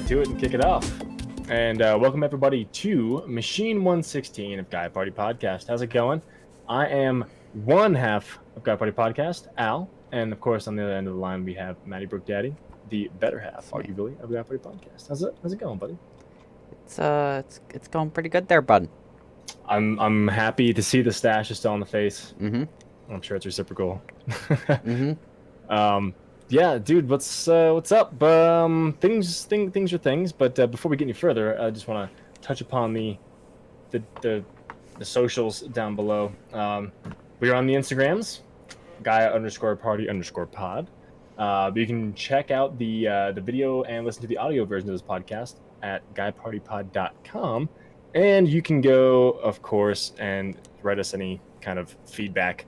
to it and kick it off. And welcome everybody to Machine 116 of Guy Party Podcast. How's it going? I am one half of Guy Party Podcast, Al, and of course on the other end of the line we have Matty Brook Daddy, the better half, arguably, of Guy Party Podcast. How's it going, buddy? It's going pretty good there, bud. I'm happy to see the stash is still on the face. Mm-hmm. I'm sure it's reciprocal. Mm-hmm. Yeah, dude, what's up? Things are things, but before we get any further, I just want to touch upon the socials down below. We are on the Instagrams, Gaia_Party_pod. But you can check out the video and listen to the audio version of this podcast at GuyPartyPod.com, and you can go, of course, and write us any kind of feedback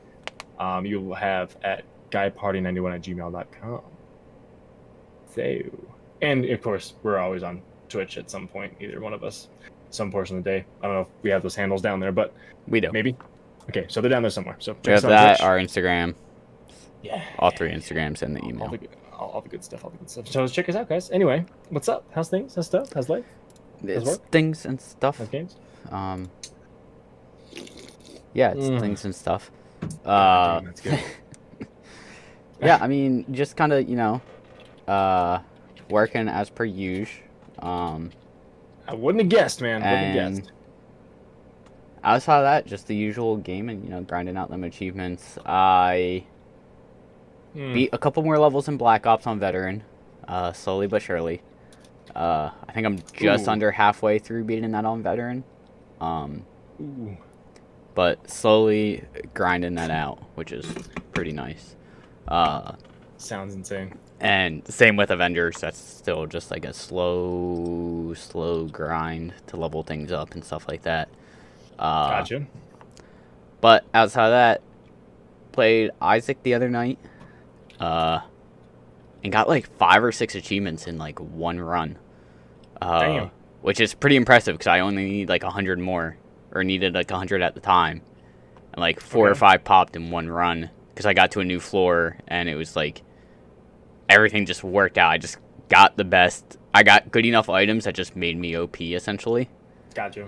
you will have at GuyParty91@gmail.com. So, and of course, we're always on Twitch at some point, either one of us, some portion of the day. I don't know if we have those handles down there, but We do. maybe. Okay, so they're down there somewhere. So We have that, our Instagram, yeah, all three Instagrams, and the email. all the good stuff, So check us out, guys. Anyway, what's up? How's things? How's stuff? How's life? It's work? things and stuff. How's games? Yeah, it's things and stuff. Damn, that's good. Yeah, I mean, just kind of, working as per usual. I wouldn't have guessed, man. Wouldn't have guessed. Outside of that, just the usual game and, grinding out them achievements. I beat a couple more levels in Black Ops on Veteran, slowly but surely. I think I'm just under halfway through beating that on Veteran. Ooh. But slowly grinding that out, which is pretty nice. Sounds insane. And same with Avengers, that's still just like a slow grind to level things up and stuff like that. Gotcha. But outside of that, played Isaac the other night, and got like 5 or 6 achievements in like one run. Damn. Which is pretty impressive because I only need like 100 more, or needed like 100 at the time, and like 4 or 5 popped in one run because I got to a new floor and it was like everything just worked out. I just got the best. I got good enough items that just made me OP essentially. Gotcha.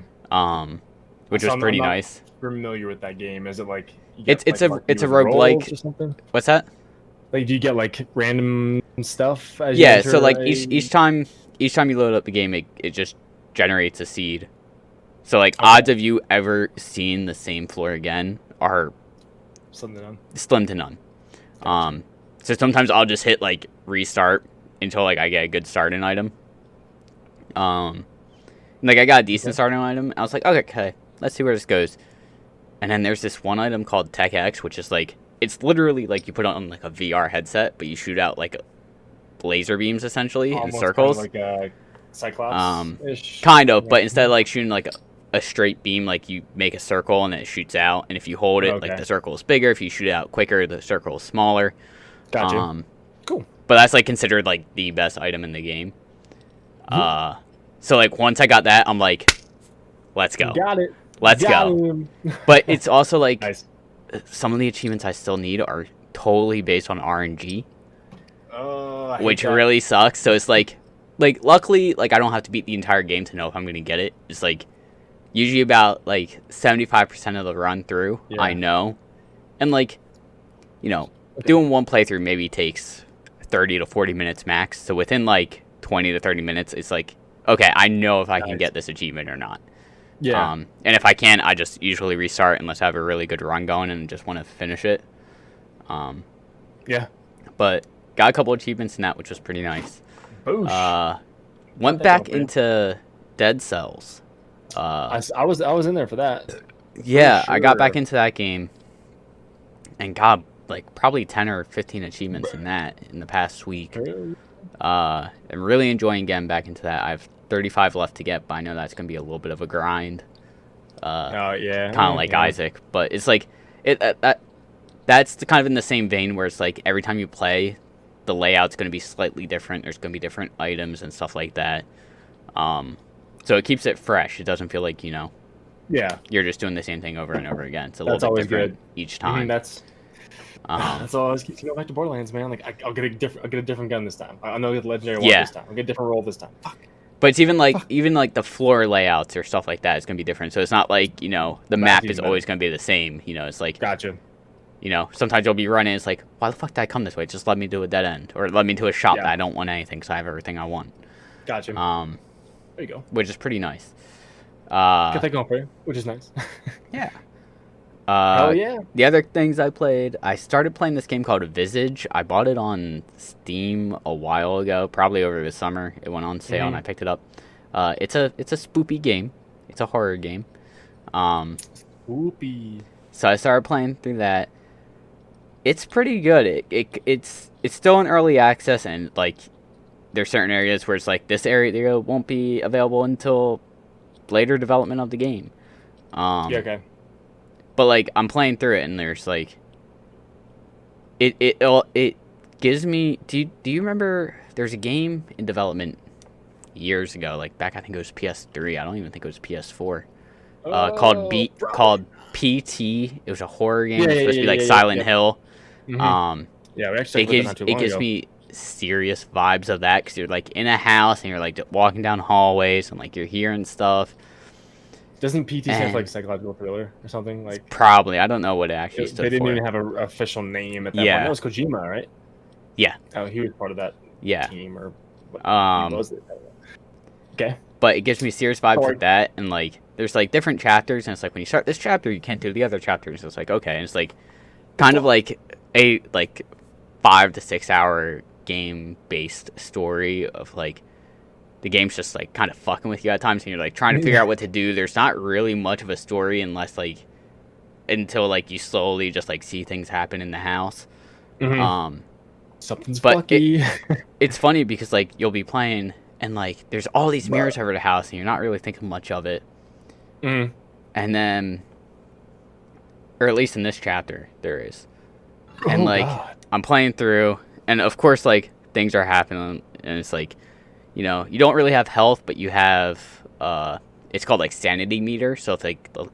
Which was pretty nice. Familiar with that game? Is it like it's a roguelike or something? What's that? Like, do you get like random stuff as Yeah, you enter so like each time you load up the game, it just generates a seed. So like odds of you ever seeing the same floor again are slim to none. So sometimes I'll just hit like restart until like I get a good starting item. Like I got a decent starting item. I was like, okay, let's see where this goes. And then there's this one item called Tech X, which is like, it's literally like you put on like a VR headset, but you shoot out like laser beams essentially in circles. Kind of like a Cyclops-ish. Kind of, but instead of like shooting like a straight beam, like you make a circle and then it shoots out. And if you hold it, like the circle is bigger. If you shoot it out quicker, the circle is smaller. Gotcha. Cool. But that's like considered like the best item in the game. So like once I got that, I'm like, let's go. Got it. Let's go. But it's also like nice. Some of the achievements I still need are totally based on RNG, which really sucks. So it's like luckily, like I don't have to beat the entire game to know if I'm gonna get it. It's like usually about like 75% of the run through, I know, and like doing one playthrough maybe takes 30 to 40 minutes max. So within like 20 to 30 minutes, it's like, okay, I know if I can get this achievement or not. Yeah. And if I can, I just usually restart unless I have a really good run going and just want to finish it. Yeah. But got a couple achievements in that, which was pretty nice. Boosh. Went back into Dead Cells. I was in there for that. Yeah, sure. I got back into that game and got like probably 10 or 15 achievements in that in the past week. I'm really enjoying getting back into that. I have 35 left to get, but I know that's gonna be a little bit of a grind. Kind of like Isaac, but it's like that's kind of in the same vein where it's like every time you play, the layout's gonna be slightly different. There's gonna be different items and stuff like that. So it keeps it fresh. It doesn't feel like you're just doing the same thing over and over again. It's a little bit different each time. That's all I always keep going back to Borderlands, man. Like I'll get a different gun this time. I'll know get the legendary one this time. I'll get a different role this time. Fuck. But it's even like the floor layouts or stuff like that is gonna be different. So it's not like the map is always gonna be the same. It's like Gotcha. Sometimes you'll be running. It's like, why the fuck did I come this way? Just let me do a dead end, or let me to a shop Yeah. that I don't want anything because I have everything I want. Gotcha. There you go. Which is pretty nice. Got that going for you, which is nice. Yeah. Oh yeah. The other things I played, I started playing this game called Visage. I bought it on Steam a while ago, probably over the summer. It went on sale and I picked it up. It's a spoopy game. It's a horror game. Spoopy. So I started playing through that. It's pretty good. It's still in early access, and like there's certain areas where it's like this area won't be available until later development of the game. Yeah. Okay. But like I'm playing through it, and there's like it gives me. Do you remember? There's a game in development years ago, like back I think it was PS3. I don't even think it was PS4. Called PT. It was a horror game. It's supposed to be like Silent Hill. Mm-hmm. Yeah, we actually it gives me serious vibes of that because you're like in a house and you're like walking down hallways and like you're hearing stuff. Doesn't PT stand for like psychological thriller or something? Like probably. I don't know what it actually stood for. They didn't even have an official name at that point. That was Kojima, right? Yeah. Oh, he was part of that team or what was it? Okay. But it gives me serious vibes with that, and like there's like different chapters, and it's like when you start this chapter you can't do the other chapters. So it's like okay, and it's like kind of like a 5 to 6 hour game based story of like the game's just like kind of fucking with you at times, and you're like trying to figure out what to do. There's not really much of a story until like you slowly just like see things happen in the house. Something's fucky. It's funny because like you'll be playing and like there's all these mirrors over the house and you're not really thinking much of it. And then, or at least in this chapter there is, and I'm playing through, and of course like things are happening, and it's like you don't really have health, but you have it's called like sanity meter. So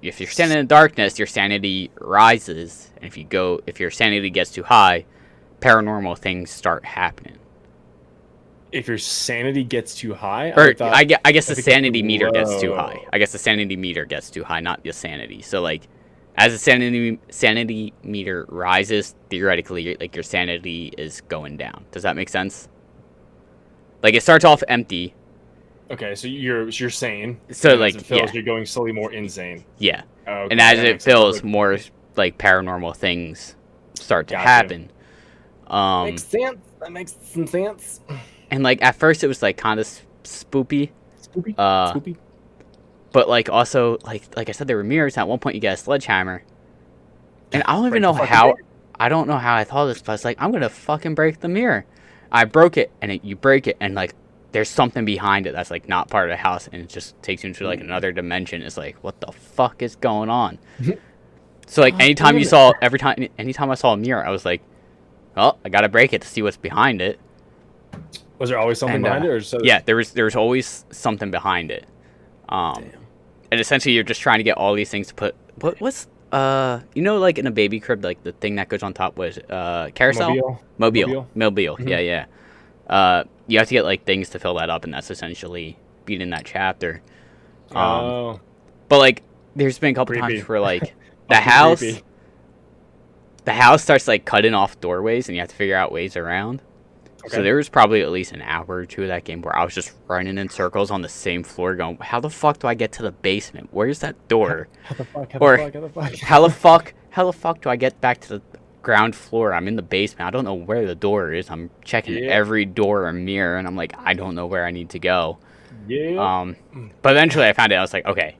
if you're standing in the darkness, your sanity rises, and if your sanity gets too high, paranormal things start happening. If your sanity gets too high, I guess the sanity meter gets too high. I guess the sanity meter gets too high, not the sanity. So like, as the sanity meter rises, theoretically, like your sanity is going down. Does that make sense? Like it starts off empty. Okay, so you're sane. So and like as it fills, you're going slowly more insane. Yeah. Okay, and as it fills, more like paranormal things start to happen. Makes sense. That makes some sense. And like at first, it was like kind of spoopy. Spoopy. But like also like I said, there were mirrors. At one point, you get a sledgehammer, and I don't even know how. I don't know how I thought of this, but it's like I'm gonna fucking break the mirror. I broke it, and you break it, and like there's something behind it that's like not part of the house, and it just takes you into like another dimension. It's like what the fuck is going on? So like anytime I saw a mirror, I was like, well, I gotta break it to see what's behind it. Was there always something behind it? Or yeah, there was always something behind it. And essentially you're just trying to get all these things to put what's like in a baby crib, like the thing that goes on top was carousel? Mobile. Mm-hmm. Yeah. You have to get like things to fill that up, and that's essentially beating that chapter. But like there's been a couple times where like the house starts like cutting off doorways, and you have to figure out ways around. Okay. So there was probably at least an hour or two of that game where I was just running in circles on the same floor going, how the fuck do I get to the basement? Where's that door? How the fuck do I get back to the ground floor? I'm in the basement. I don't know where the door is. I'm checking every door or mirror, and I'm like, I don't know where I need to go. Yeah. But eventually I found it. I was like, okay,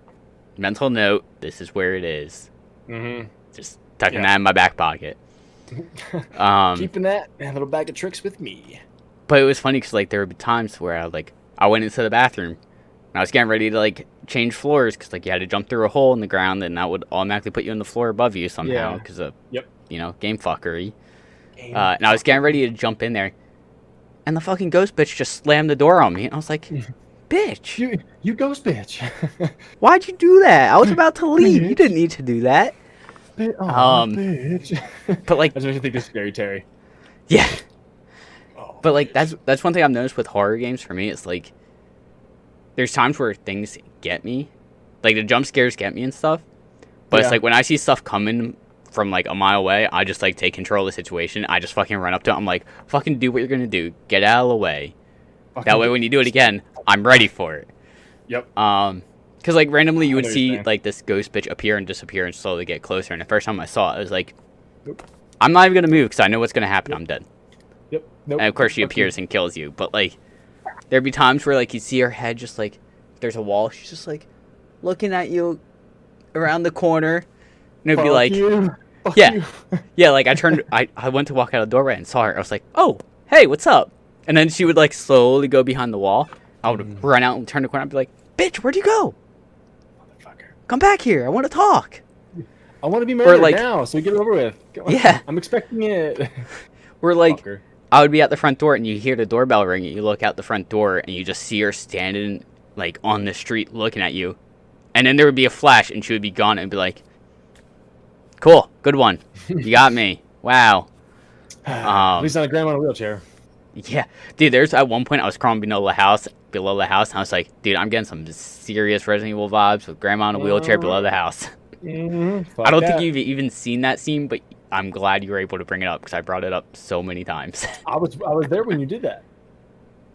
mental note, this is where it is. Just tucking that in my back pocket. Keeping that little bag of tricks with me. But it was funny because like there would be times where I went into the bathroom and I was getting ready to like change floors because like you had to jump through a hole in the ground, and that would automatically put you on the floor above you somehow because of game fuckery. And I was getting ready to jump in there, and the fucking ghost bitch just slammed the door on me, and I was like, bitch, you ghost bitch. Why'd you do that? I was about to leave. You didn't need to do that. Bitch. But like, I just think it's Scary Terry. Yeah. But like, that's one thing I've noticed with horror games for me. It's like, there's times where things get me, like the jump scares get me and stuff. But it's like when I see stuff coming from like a mile away, I just like take control of the situation. I just fucking run up to it. I'm like, fucking do what you're gonna do. Get out of the way. That way, when you do it again, I'm ready for it. Yep. Because like randomly you would see like this ghost bitch appear and disappear and slowly get closer. And the first time I saw it, I was like, I'm not even gonna move because I know what's gonna happen. I'm dead. Yep. Nope. And of course she appears and kills you. But like, there'd be times where like you see her head just like there's a wall. She's just like looking at you around the corner, and it'd be like, yeah, yeah. Like I went to walk out of the doorway and saw her. I was like, oh, hey, what's up? And then she would like slowly go behind the wall. I would run out and turn the corner and be like, bitch, where'd you go? Motherfucker. Come back here. I want to talk. I want to be murdered now, so we get it over with. Yeah. I'm expecting it. We're like, I would be at the front door and you hear the doorbell ring and you look out the front door and you just see her standing like on the street looking at you. And then there would be a flash and she would be gone and be like, cool, good one. You got me. Wow. At least not a grandma in a wheelchair. Yeah. Dude, there's at one point I was crawling below the house, and I was like, dude, I'm getting some serious Resident Evil vibes with grandma in a wheelchair below the house. I don't think you've even seen that scene, but I'm glad you were able to bring it up because I brought it up so many times. I was there when you did that.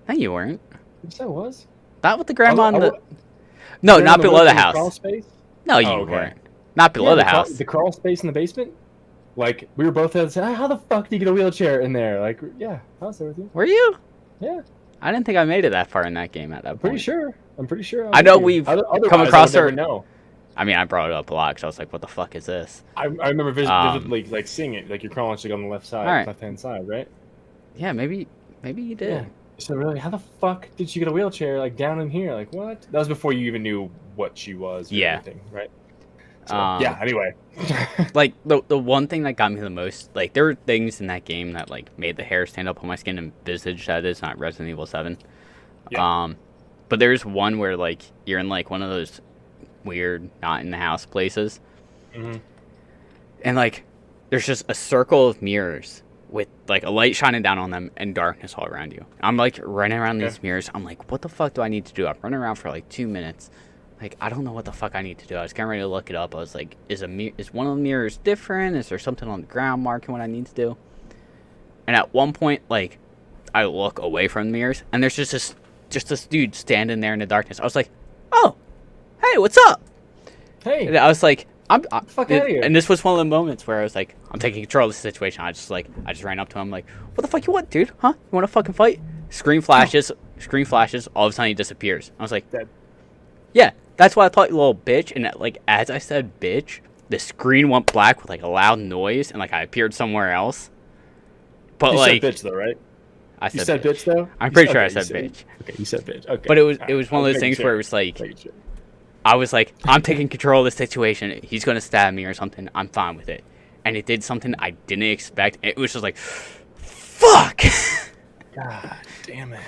No, you weren't. Yes, I was. Not with the grandma in the... No, not below the house. Crawl space? No, you weren't. Not below the house. The crawl space in the basement? Like, we were both there saying, how the fuck do you get a wheelchair in there? Like, yeah, I was there with you. Were you? Yeah. I didn't think I made it that far in that game at that point. I'm pretty sure. I know we've come across her. No. I mean, I brought it up a lot because I was like, what the fuck is this? I remember vividly like seeing it. Like, you're crawling on the left side, left-hand side, right? Yeah, maybe you did. Yeah. So really, how the fuck did she get a wheelchair like down in here? Like, what? That was before you even knew what she was. Or anything, right? So, yeah. Anyway, like the one thing that got me the most, like there were things in that game that like made the hair stand up on my skin and visage that is not Resident Evil 7. Yeah. But there's one where like you're in like one of those weird not in the house places, and like there's just a circle of mirrors with like a light shining down on them and darkness all around you. I'm like running around these mirrors. I'm like, what the fuck do I need to do? I'm running around for like 2 minutes. Like, I don't know what the fuck I need to do. I was getting ready to look it up. I was like, is one of the mirrors different? Is there something on the ground marking what I need to do? And at one point, like, I look away from the mirrors, and there's just this dude standing there in the darkness. I was like, oh, hey, what's up? Hey. And I was like, fuck out of here. And this was one of the moments where I was like, I'm taking control of the situation. I just ran up to him like, what the fuck you want, dude? Huh? You want to fucking fight? Screen flashes. All of a sudden he disappears. I was like, dead. Yeah. That's why I thought you little bitch, and like as I said bitch, the screen went black with like a loud noise, and like I appeared somewhere else. But you like, said bitch though, right? You said bitch though. I'm pretty sure I said bitch. Okay, you said bitch. Okay. But it was one of those things where it was like, I was like, I'm taking control of the situation. He's gonna stab me or something. I'm fine with it. And it did something I didn't expect. It was just like, fuck. God damn it.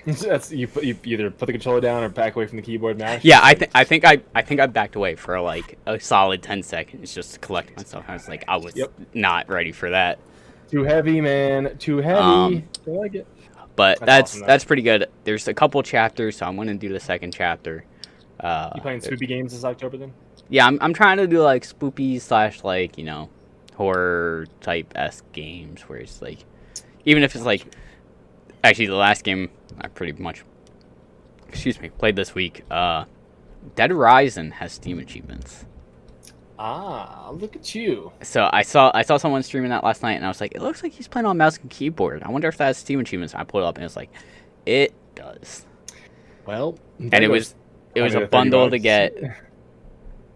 That's you either put the controller down or back away from the keyboard mash. Yeah, I think I backed away for like a solid 10 seconds just to collect myself. I was like, I was not ready for that. Too heavy, man. Too heavy. I like it. But that's pretty good. There's a couple chapters, so I'm gonna do the second chapter. You playing spoopy games this October then? Yeah, I'm trying to do like spoopy / like, you know, horror type esque games where it's like, even if it's like, actually the last game I pretty much, played this week. Dead Rising has Steam achievements. Ah, look at you. So I saw someone streaming that last night, and I was like, it looks like he's playing on mouse and keyboard. I wonder if that has Steam achievements. I pulled it up, and it's like, it does. Well, and it was a bundle to get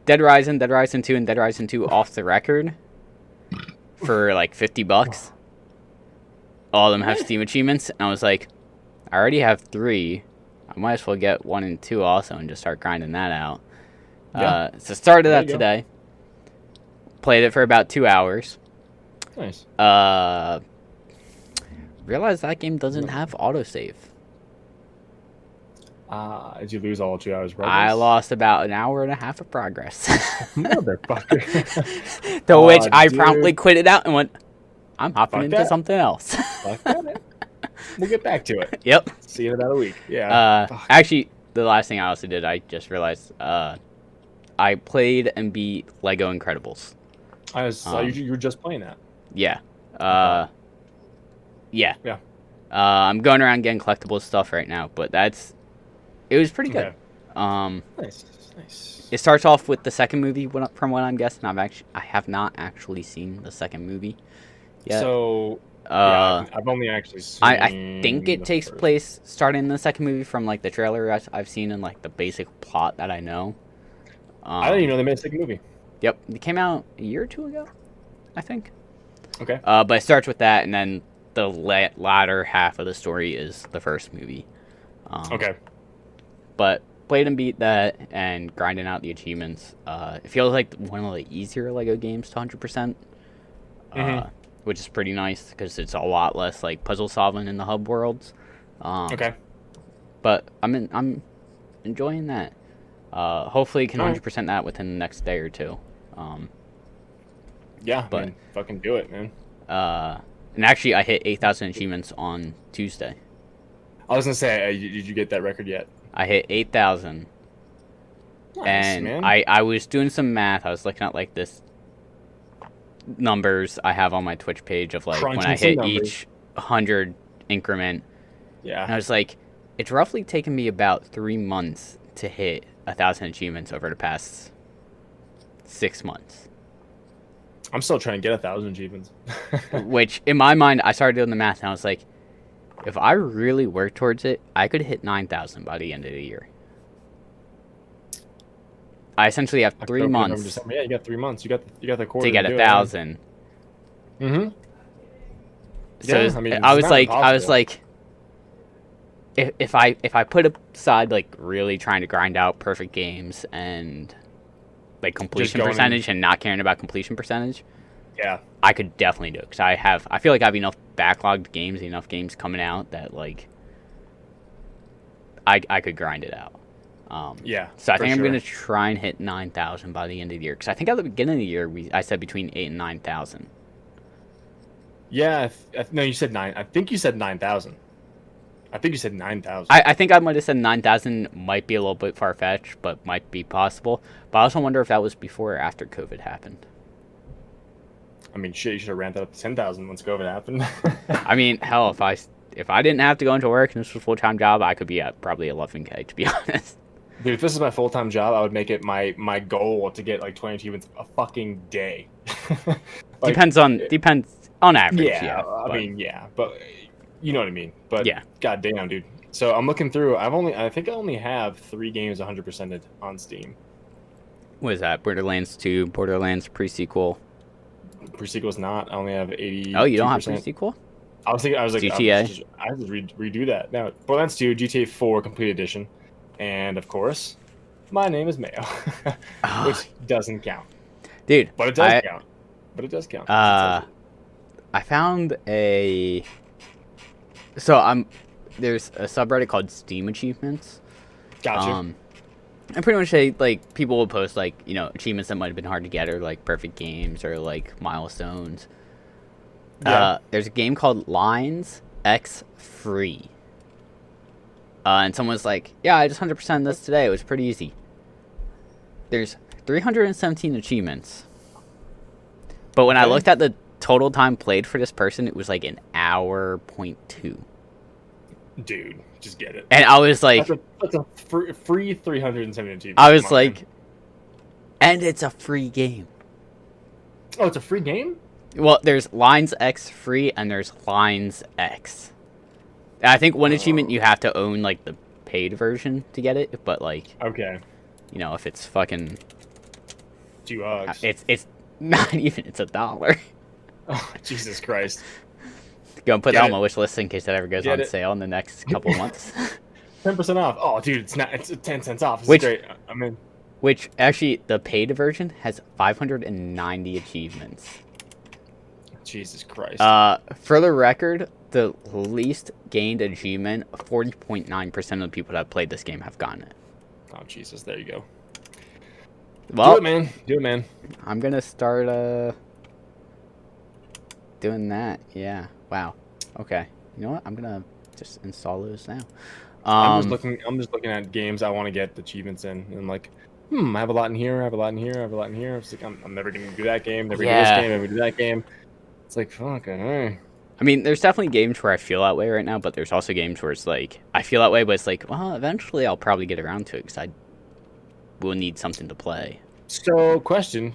Dead Rising 2, and Dead Rising 2 Off the Record for like $50. All of them have Steam achievements, and I was like, I already have 3. I might as well get 1 and 2 also and just start grinding that out. So started that today. Played it for about 2 hours. Nice. Realized that game doesn't have autosave. Did you lose all 2 hours? I lost about an hour and a half of progress. Motherfucker. To which I promptly quit it out and went, I'm hopping into something else. We'll get back to it. Yep. See you in about a week. Yeah. Actually, the last thing I also did, I just realized I played and beat Lego Incredibles. I saw you were just playing that. Yeah. Yeah. Yeah. I'm going around getting collectible stuff right now, but it was pretty good. Okay. Nice. It starts off with the second movie, from what I'm guessing. I have not actually seen the second movie yet. So yeah, I've only actually seen. I think it takes place starting in the second movie from like the trailer I've seen and like the basic plot that I know. I didn't even know they made a second movie. Yep, it came out a year or two ago, I think. Okay. But it starts with that, and then the latter half of the story is the first movie. Okay. But played and beat that, and grinding out the achievements. It feels like one of the easier Lego games to 100%, which is pretty nice because it's a lot less like puzzle solving in the hub worlds. Okay. But I'm enjoying that. Hopefully, can 100% that within the next day or two. Yeah, but fucking do it, man. And actually, I hit 8,000 achievements on Tuesday. I was gonna say, did you get that record yet? I hit 8,000. Nice, and man. I was doing some math. I was looking at like this numbers I have on my Twitch page of like when I hit each 100 increment. Yeah. And I was like, it's roughly taken me about 3 months to hit 1,000 achievements over the past 6 months. I'm still trying to get 1,000 achievements. Which, in my mind, I started doing the math, and I was like, if I really work towards it, I could hit 9,000 by the end of the year. I essentially have 3 months. Yeah, you got 3 months. You got the quarter to get 1,000. Mm-hmm. So yeah, I was like, if I put aside like really trying to grind out perfect games and like completion percentage and not caring about completion percentage, yeah, I could definitely do it because I feel like I have enough backlogged games, enough games coming out that like I could grind it out. Yeah. So I think I'm gonna try and hit 9,000 by the end of the year because I think at the beginning of the year I said between 8,000 and 9,000. Yeah, no, you said 9. I think you said 9,000. I think you said 9,000. I think I might have said 9,000. Might be a little bit far fetched, but might be possible. But I also wonder if that was before or after COVID happened. I mean, shit, you should have ramped that up to 10,000 once COVID happened. I mean, hell, if I didn't have to go into work and this was a full-time job, I could be at probably 11K, to be honest. Dude, if this is my full-time job, I would make it my goal to get like 20 achievements a fucking day. Like, depends on average. Yeah, I mean, yeah, but you know what I mean. But yeah, goddamn, dude. So I'm looking through. I think I only have 3 games 100%ed on Steam. What is that? Borderlands 2, Borderlands pre-sequel. Pre-sequel's not. I only have 80. Oh, you don't have pre-sequel? I was like GTA. I have to redo that. Now, Borderlands 2, GTA 4 Complete Edition, and of course, my name is Mayo, which doesn't count. Dude, but it does count. But it does count. I found a. So there's a subreddit called Steam Achievements. Gotcha. And pretty much like people will post like, you know, achievements that might have been hard to get or like perfect games or like milestones. Yeah. There's a game called Lines X Free. And someone's like, yeah, I just 100% this today. It was pretty easy. There's 317 achievements. But when I looked at the total time played for this person, it was like an hour .2. Dude, just get it. And I was like, that's a free 370 achievements. I was like, and it's a free game. Oh, it's a free game? Well, there's Lines X Free and there's Lines X. I think one achievement you have to own like the paid version to get it, but like, okay, you know, if it's fucking $2, it's not even, it's $1. Oh, Jesus Christ. Go put that on my wish list in case that ever goes on sale in the next couple of months. 10% off. Oh, dude, it's 10 cents off. It's great. I'm in. Which actually, the paid version has 590 achievements. Jesus Christ. For the record, the least gained achievement, 40.9% of the people that have played this game have gotten it. Oh, Jesus. There you go. Well, do it, man. I'm gonna start doing that. Yeah. Wow. Okay. You know what? I'm gonna Just install those now. I'm just looking at games I want to get achievements in, and I'm like, I have a lot in here. I have a lot in here. I have a lot in here. It's like I'm never gonna do that game. Never do this game. Never do that game. It's like fuck. I mean, there's definitely games where I feel that way right now, but there's also games where it's like I feel that way, but it's like, well, eventually I'll probably get around to it because I will need something to play. So, question: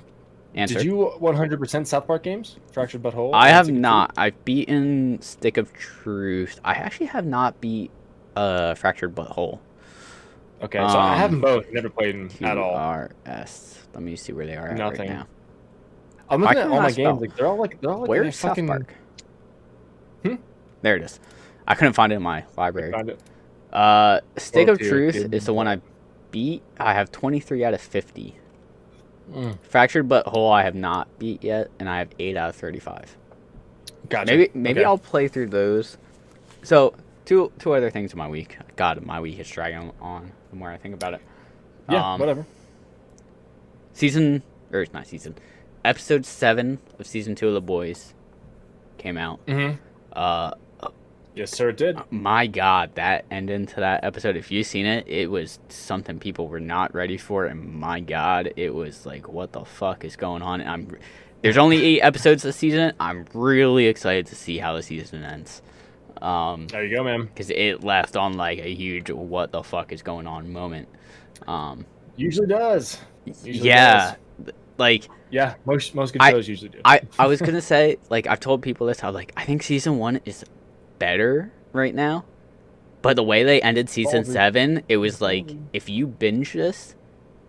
Answer. Did you 100% South Park games? Fractured But Whole? I have not. I've beaten Stick of Truth. I actually have not beat Fractured But Whole. Okay, so I have them both. Never played them at all. QRS. Let me see where they are at right now. I'm looking at all my games. Like they're all like where's South Park? Hmm? There it is. I couldn't find it in my library. Found it. Stick of Truth is the one I beat. I have 23 out of 50. Fractured But Whole I have not beat yet, and I have 8 out of 35. Gotcha. Maybe okay. I'll play through those. So two other things in my week. God, my week is dragging on the more I think about it. Yeah, whatever. Episode 7 of season 2 of The Boys came out. Yes, sir, it did. My God, that ending to that episode, if you've seen it, it was something people were not ready for, and my God, it was like, what the fuck is going on? There's only 8 episodes this season. I'm really excited to see how the season ends. There you go, man. Because it left on like a huge what the fuck is going on moment. Usually does. Does. Like, yeah, most good shows usually do. I was gonna say, like, I've told people this. I think season 1 is better right now, but the way they ended season 7, it was like, if you binge this,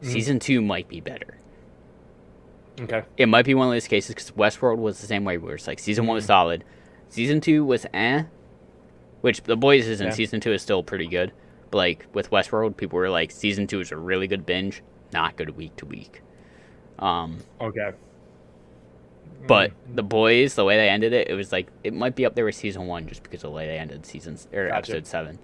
season 2 might be better. Okay. It might be one of those cases because Westworld was the same way, where it's like season 1 was solid, season 2 was which The Boys is in season 2 is still pretty good, but like with Westworld, people were like, season 2 is a really good binge, not good week to week. Okay. But The Boys, the way they ended it, it was like, it might be up there with season 1 just because of the way they ended episode 7.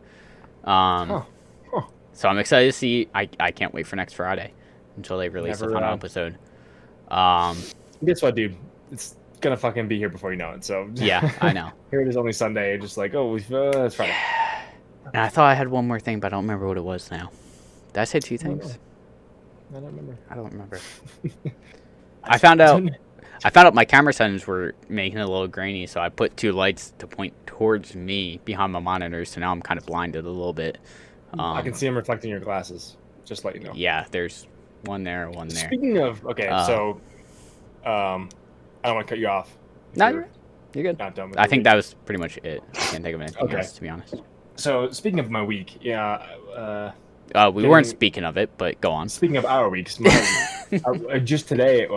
So I'm excited to see. I can't wait for next Friday until they release the final episode. Guess what, dude? It's gonna fucking be here before you know it. So yeah, I know. Here it is, only Sunday. Just like, it's Friday. And I thought I had one more thing, but I don't remember what it was now. Did I say 2 things? I don't remember. I found out my camera settings were making it a little grainy, so I put 2 lights to point towards me behind my monitors, so now I'm kind of blinded a little bit. I can see them reflecting your glasses, just to let you know. Yeah, there's one there, one there. Speaking of, so, I don't want to cut you off. No, you're good. Not done with I think that was pretty much it. I can't think of anything else, to be honest. So, speaking of my week, we weren't speaking of it, but go on. Speaking of our weeks, just today,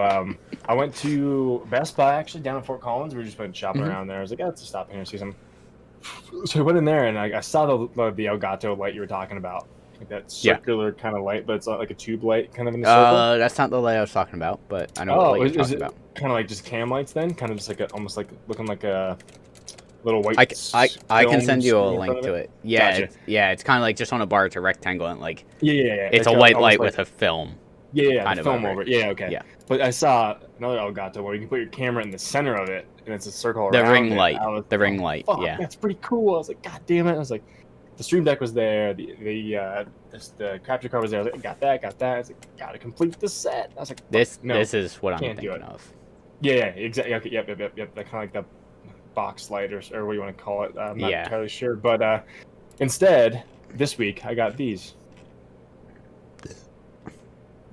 I went to Best Buy, actually, down in Fort Collins. We were just been shopping around there. I was like, let's just stop in here and see some. So I went in there, and I saw the Elgato light you were talking about. Like that circular kind of light, but it's not like a tube light kind of in a circle. That's not the light I was talking about, but I know what light you're talking about. Kind of like just cam lights then? Kind of just like almost like looking like a little white I can send you a link to it. Yeah, Gotcha. it's kind of like just on a bar. It's a rectangle, and like yeah. It's a white light with a film. Yeah, kind of film over it. Yeah, okay. Yeah. But I saw another Elgato where you can put your camera in the center of it, and it's a circle around the ring it. light. The ring light. Fuck, yeah, that's pretty cool. I was like, God damn it! I was like, the Stream Deck was there. The capture card was there. I was like, got that. I was like, gotta complete the set. I was like, this is what I'm thinking of. Yeah, exactly. Okay, yep. That kind of like the box light or what do you want to call it? I'm not entirely sure. But instead, this week I got these.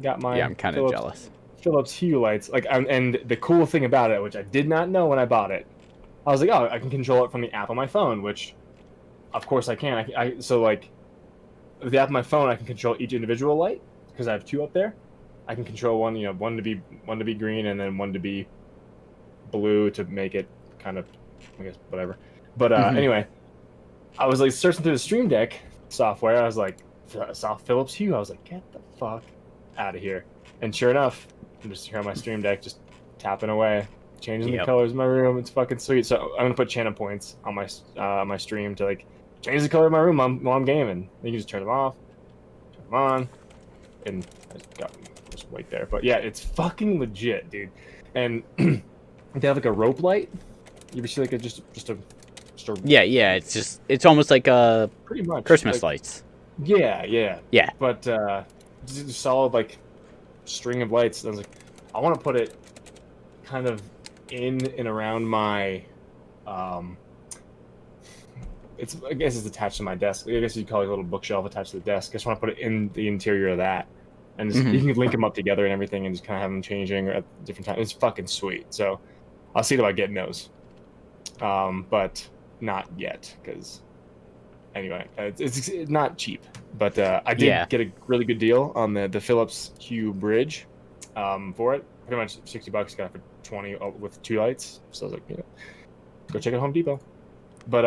Got my I'm kind of jealous. Philips Hue lights, and the cool thing about it, which I did not know when I bought it, I was like, oh, I can control it from the app on my phone, which, of course, I can. So like, with the app on my phone, I can control each individual light because I have 2 up there. I can control one to be green and then one to be blue to make it kind of, I guess, whatever. But anyway, I was like searching through the Stream Deck software. I was like, I saw Philips Hue. I was like, get the fuck out of here. And sure enough, I'm just here on my Stream Deck, just tapping away, changing the colors of my room. It's fucking sweet. So I'm gonna put channel points on my stream to like change the color of my room while I'm gaming. You can just turn them off, turn them on, and just wait there. But yeah, it's fucking legit, dude. And they have like a rope light. You ever see like just a or Yeah. It's almost like pretty much Christmas like, lights. Yeah. Yeah. But just a solid like string of lights. I was like, I want to put it kind of in and around my I guess it's attached to my desk. I guess you'd call it a little bookshelf attached to the desk. I just want to put it in the interior of that, and just, you can link them up together and everything, and just kind of have them changing at different times. It's fucking sweet. So I'll see about getting those, but not yet because anyway, it's not cheap. But I did get a really good deal on the Philips Hue bridge for it. Pretty much $60. Got it for 20 with 2 lights. So I was like, go check out Home Depot. But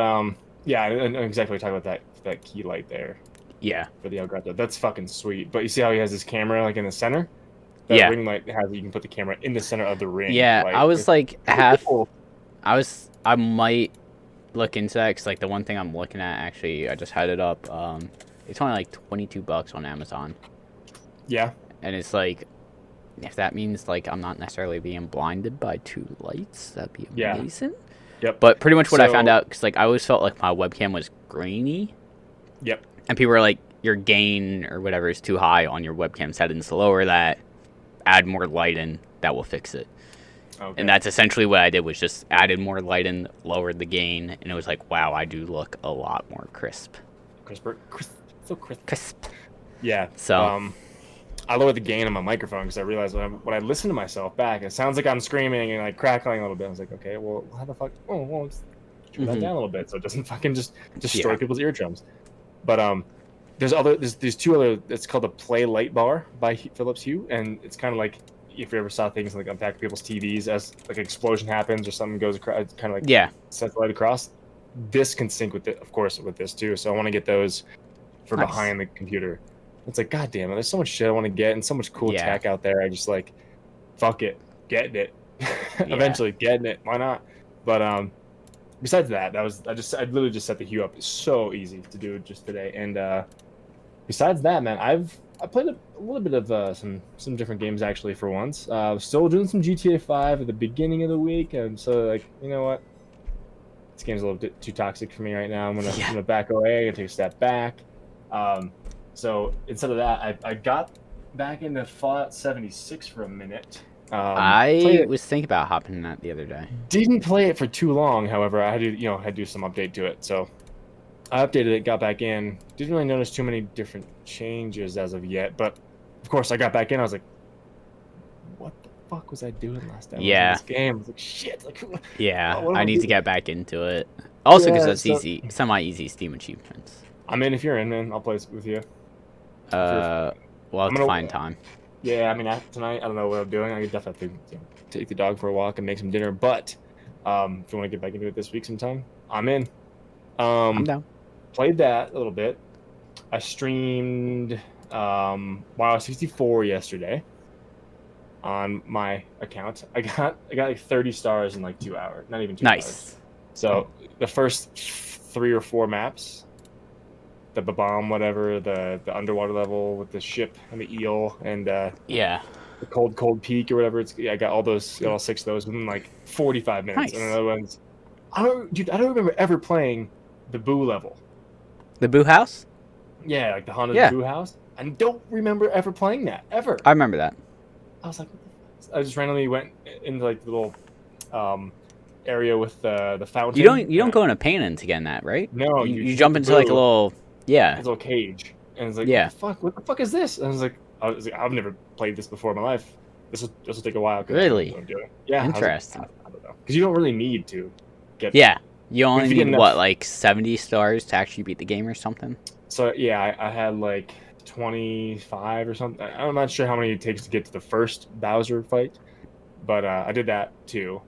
yeah, and exactly talking about that key light there. Yeah. For the Elgato. That's fucking sweet. But you see how he has his camera like in the center? That ring light has you can put the camera in the center of the ring. Yeah, like, I was like half. Cool. I might look into that because like the one thing I'm looking at actually, I just had it up. It's only like $22 on Amazon. Yeah. And it's like, if that means like I'm not necessarily being blinded by 2 lights, that'd be amazing. Yep. But pretty much what I found out, because like I always felt like my webcam was grainy. Yep. And people were like, your gain or whatever is too high on your webcam settings. Lower that, add more light in, that will fix it. Okay. And that's essentially what I did, was just added more light in, lowered the gain, and it was like, wow, I do look a lot more crisp. So crisp. Crisp. Yeah. So I lowered the gain on my microphone because I realized when I listen to myself back, it sounds like I'm screaming and like crackling a little bit. I was like, okay, well, how the fuck? Oh, well, let's turn that down a little bit so it doesn't fucking just destroy people's eardrums. But there's 2 other. It's called the Play Light Bar by Philips Hue, and it's kind of like if you ever saw things like on back of people's TVs as like an explosion happens or something goes across, it's kind of like sets the light across. This can sync with it, of course, with this too. So I want to get those for behind the computer. It's like, god damn it, there's so much shit I want to get and so much cool tech out there. I just like, fuck it, getting it. Eventually getting it. Why not? But besides that, I literally just set the Hue up. It's so easy to do just today. And besides that, man, I played a little bit of some different games actually for once. Still doing some GTA 5 at the beginning of the week, and so like, you know what? This game's a little bit too toxic for me right now. I'm gonna back away. I'm gonna take a step back. So instead of that, I got back into Fallout 76 for a minute. I was thinking about hopping in that the other day. Didn't play it for too long, however. I had to do some update to it. So I updated it, got back in. Didn't really notice too many different changes as of yet, but of course I got back in. I was like, what the fuck was I doing last time I was in this game? I was like, shit. Like, I need to get back into it. Also, because that's easy, semi-easy Steam achievements. I'm in if you're in, man. I'll play with you. We'll have to find time. Yeah, I mean, after tonight, I don't know what I'm doing. I could definitely take the dog for a walk and make some dinner. But if you want to get back into it this week sometime, I'm in. I'm down. Played that a little bit. I streamed Mario 64 yesterday on my account. I got like 30 stars in like 2 hours. Not even 2 hours. Nice. So the first 3 or 4 maps, the bomb, whatever, the underwater level with the ship and the eel, and the cold peak or whatever. I got all 6 of those within like 45 minutes. Nice. And another one's, I don't remember ever playing the Boo level. The Boo House? Yeah, like the Honda Boo House. I don't remember ever playing that ever. I remember that. I was like, I just randomly went into like the little area with the fountain. You don't go in a painting to get in that, right? No, you jump into like a little little cage, and it's like, what the fuck is this? And I was like, I've never played this before in my life. This will take a while. Really? Yeah. Interesting. I don't know, because you don't really need to get. Yeah, you only need like 70 stars to actually beat the game or something. So yeah, I had like 25 or something. I'm not sure how many it takes to get to the first Bowser fight, but I did that too.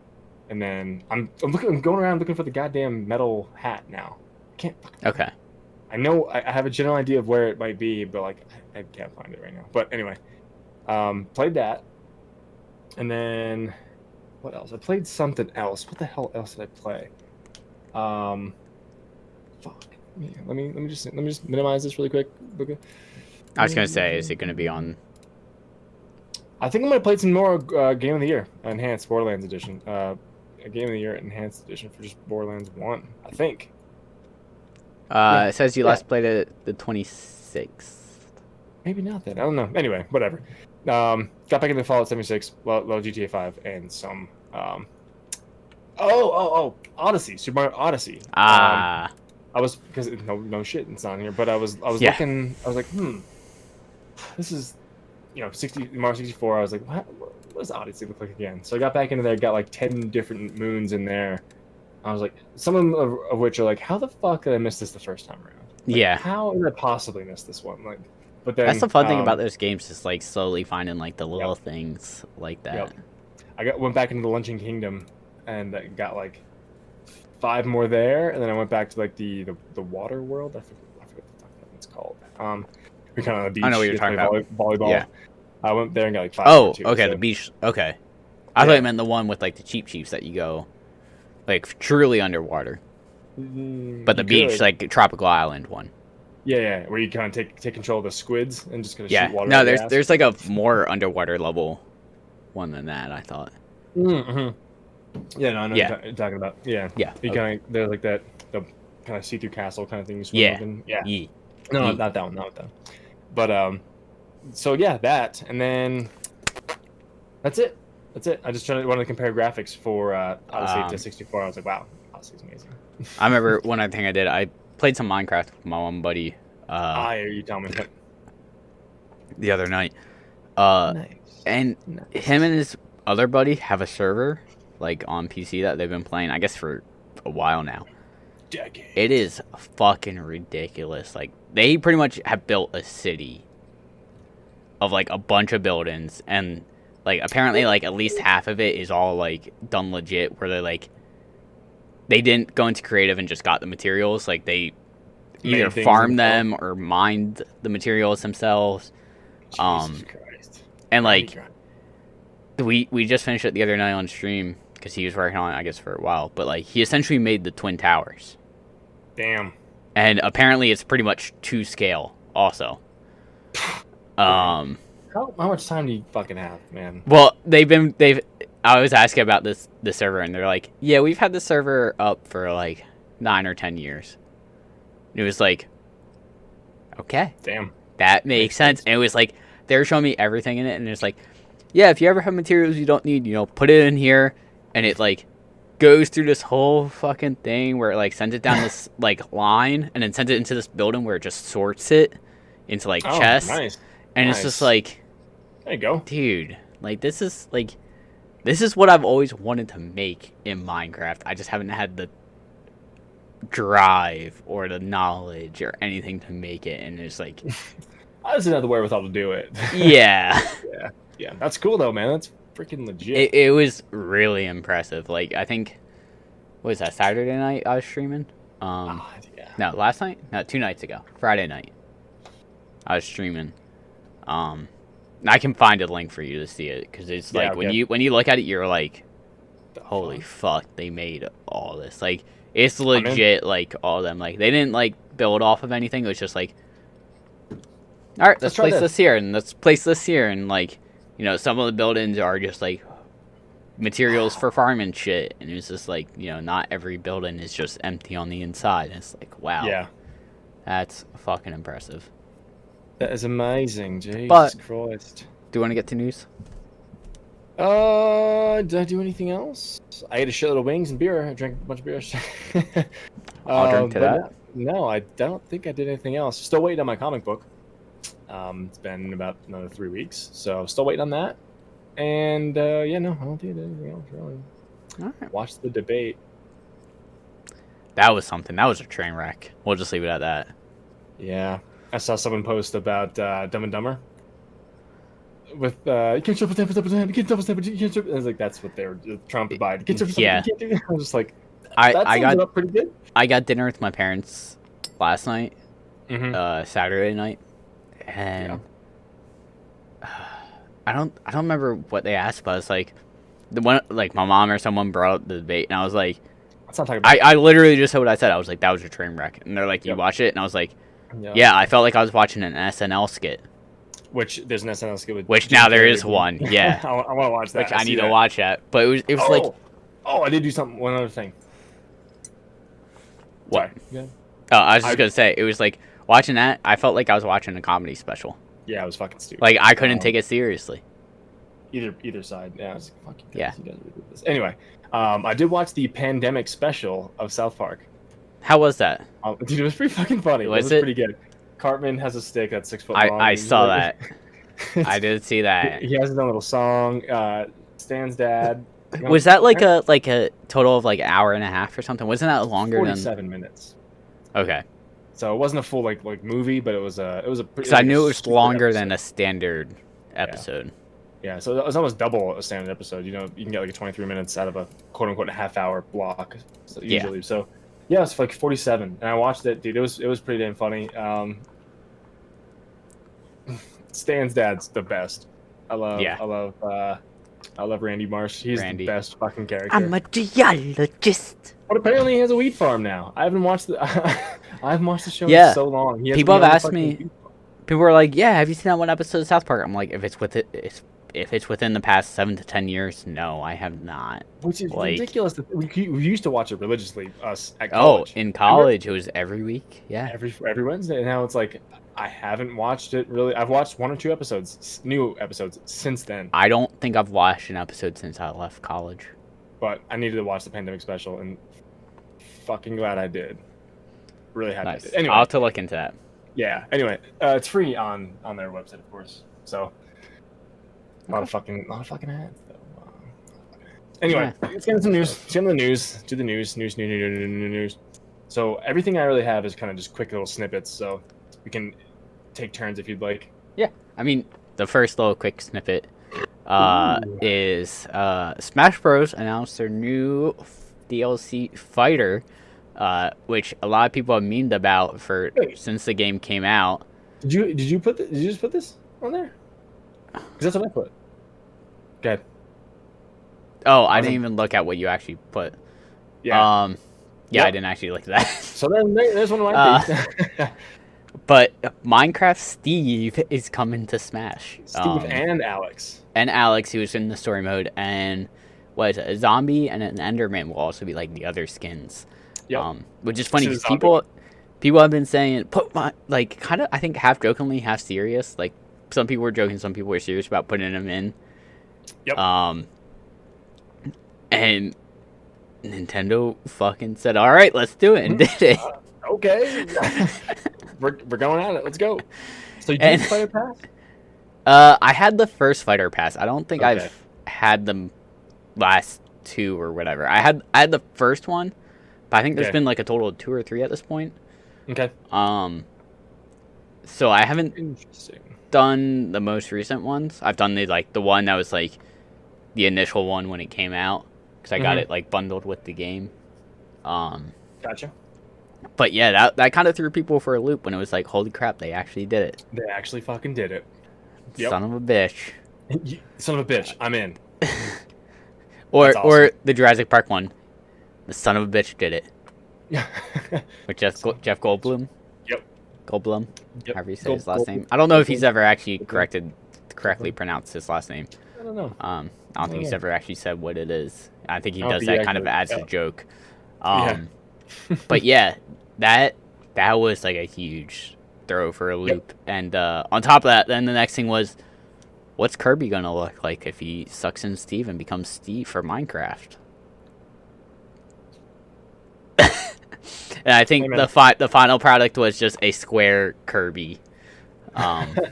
And then I'm going around looking for the goddamn metal hat now. Okay. I know I have a general idea of where it might be, but like I can't find it right now. But anyway, played that, and then what else? I played something else. What the hell else did I play? Fuck. Yeah, let me just minimize this really quick. Okay. I was gonna say, is it gonna be on? I think I'm gonna play some more Game of the Year Enhanced Borderlands Edition. a Game of the Year Enhanced Edition for just Borderlands 1, I think. It says you last played it the 26th. Maybe not then. I don't know. Anyway, whatever. Got back into Fallout 76, well, GTA 5, and some. Odyssey, Super Mario Odyssey. I was because no shit, it's not here. But I was looking. I was like, this is, 60 Mario 64. I was like, what does Odyssey look like again? So I got back into there, got like 10 different moons in there. I was like, some of which are like, how the fuck did I miss this the first time around? Like, how did I possibly miss this one? Like, but then that's the fun thing about those games, is like slowly finding like the little things like that. Yep. I went back into the Luncheon Kingdom and got like 5 more there, and then I went back to like the water world. I forget what the fuck it's called. We kind of on the beach. I know what you're talking about. Volleyball. Yeah. I went there and got like 5. Oh, okay, the beach. Okay, I thought you meant the one with like the cheap chiefs that you go, like truly underwater. But the beach, like tropical island one. Yeah, where you kind of take control of the squids and just kind of shoot water. No, there's like a more underwater level one than that, I thought. Mm-hmm. Yeah, no, I know what you're talking about. Yeah. You kind of, there's like the kind of see-through castle kind of thing you swim in. Yeah. No, not that one, not that one. But so yeah, that, and then that's it. I just wanted to compare graphics for Odyssey to 64. I was like, wow, Odyssey's amazing. I remember one thing I did. I played some Minecraft with my one buddy. You tell me. The other night. Nice. And him and his other buddy have a server like on PC that they've been playing, I guess, for a while now. Decades. It is fucking ridiculous. Like, they pretty much have built a city of like a bunch of buildings, and like apparently like at least half of it is all like done legit, where they didn't go into creative and just got the materials. Like, they either farmed them or mined the materials themselves. Jesus Christ. And like we just finished it the other night on stream because he was working on it, I guess, for a while. But like, he essentially made the Twin Towers. Damn. And apparently it's pretty much to scale also. How much time do you fucking have, man? Well, I was asking about the server, and they're like, yeah, we've had the server up for like 9 or 10 years. And it was like, okay. Damn. That makes sense. And it was like, they were showing me everything in it, and it's like, yeah, if you ever have materials you don't need, put it in here, and it like goes through this whole fucking thing where it like sends it down this like line, and then sends it into this building where it just sorts it into like chests. Nice. And it's just like, there you go, dude. Like, this is what I've always wanted to make in Minecraft. I just haven't had the drive or the knowledge or anything to make it, and it's like, I just didn't have the wherewithal to do it. Yeah. Yeah. That's cool though, man. That's freaking legit. It was really impressive. Like, I think, what was that, Saturday night I was streaming? No, last night? No, 2 nights ago. Friday night. I was streaming. I can find a link for you to see it, because it's like, when you look at it, you're like, holy fuck, they made all this. Like, it's legit, like, all of them. Like, they didn't like build off of anything. It was just like, all right, let's place this here, and let's place this here, and like, some of the buildings are just like materials for farming shit, and it's just like, not every building is just empty on the inside. And it's like, wow, yeah, that's fucking impressive. That is amazing. Jesus Christ. Do you want to get to news? Did I do anything else? I ate a shitload of wings and beer. I drank a bunch of beer. I'll drink to that. No, I don't think I did anything else. Still waiting on my comic book. It's been about another 3 weeks, so still waiting on that. And I don't think I did anything else really. All right. Watched the debate. That was something. That was a train wreck. We'll just leave it at that. Yeah, I saw someone post about Dumb and Dumber. With you can't triple tap, you can't double tap, you can't triple. I was like, that's what they're Trump and Biden. You can't triple tap, you can't do. I was just like, I got up pretty good. I got dinner with my parents last night, Saturday night, and I don't remember what they asked, but it's like the one, like my mom or someone brought up the debate, and I was like, let's not talk about I literally just said what I said. I was like, that was a train wreck, and they're like, you watch it, and I was like, yeah, I felt like I was watching an SNL skit. Which there's an SNL skit with. Which now there is one, yeah. I want to watch that. Which I need to watch that, but it was like, Oh, I did do something. One other thing. What? Sorry. Yeah. Oh, I was just gonna say, it was like watching that. I felt like I was watching a comedy special. Yeah, it was fucking stupid. Like I couldn't take it seriously. Either side. Yeah, I was like, fuck you guys. Yeah. You guys really did this. Anyway, I did watch the pandemic special of South Park. How was that? Dude, it was pretty fucking funny. Was it was it? pretty good. Cartman has a stick that's 6 foot long. I saw that. I did see that. He has his own little song. Stan's dad. Was that like a total of like an hour and a half or something? Wasn't that longer 47 minutes. Okay. So it wasn't a full like movie, but it was a Because I knew it was longer than a standard episode. Yeah, so it was almost double a standard episode. You know, you can get like 23 minutes out of a quote unquote half-hour block usually. Yeah. So yeah, it's like 47, and I watched it, dude. It was pretty damn funny. Stan's dad's the best. I love Randy Marsh. He's the best fucking character. I'm a geologist. But apparently he has a weed farm now. I haven't watched the I haven't watched the show Yeah. in so long. People have asked me. People are like, "Yeah, have you seen that one episode of South Park?" I'm like, if it's within the past 7 to 10 years, no, I have not. Which is like, ridiculous. We used to watch it religiously. Us at college. Oh, in college, it was every week. Yeah. Every Wednesday. And now it's like I haven't watched it really. I've watched 1 or 2 episodes, new episodes since then. I don't think I've watched an episode since I left college. But I needed to watch the pandemic special, and fucking glad I did. Really happy I Nice. did. Anyway, I'll have to look into that. Yeah. Anyway, it's free on their website, of course. So a lot of fucking ads though. Anyway, let's get into some news. Let's get into the news. Do the news. So everything I really have is kind of just quick little snippets. So we can take turns if you'd like. Yeah. I mean, the first little quick snippet is Smash Bros. Announced their new DLC fighter, which a lot of people have memed about since the game came out. Did you just put this on there? Because that's what I put. Okay. Oh, I didn't even look at what you actually put. Yeah. I didn't actually look at that. So there's one of my things. But Minecraft Steve is coming to Smash. Steve and Alex. And Alex, who was in the story mode, and a zombie and an Enderman will also be like the other skins. Yep. Which is funny because people have been saying kind of, I think, half jokingly, half serious. Like some people were joking, some people were serious about putting them in. Yep. And Nintendo fucking said, "All right, let's do it," and did it. Okay. we're going at it. Let's go. So you did Fighter Pass? I had the first Fighter Pass. I don't think I've had the last 2 or whatever. I had the first one, but I think there's been like a total of 2 or 3 at this point. Okay. So I haven't done the most recent ones. I've done the one that was like the initial one when it came out, because I got it like bundled with the game. Gotcha. But yeah, that kind of threw people for a loop when it was like, holy crap, they actually did it. They actually fucking did it. Yep. Son of a bitch. Son of a bitch. I'm in. Or the Jurassic Park one. The son of a bitch did it. With Jeff Goldblum. Yep. Goldblum. However you say his last name. I don't know if he's ever actually correctly pronounced his last name. I don't know. I don't think he's ever actually said what it is. I think he does that kind of as a joke. But yeah, that was like a huge throw for a loop. Yep. And on top of that, then the next thing was, what's Kirby gonna look like if he sucks in Steve and becomes Steve for Minecraft? And I think the final product was just a square Kirby. Because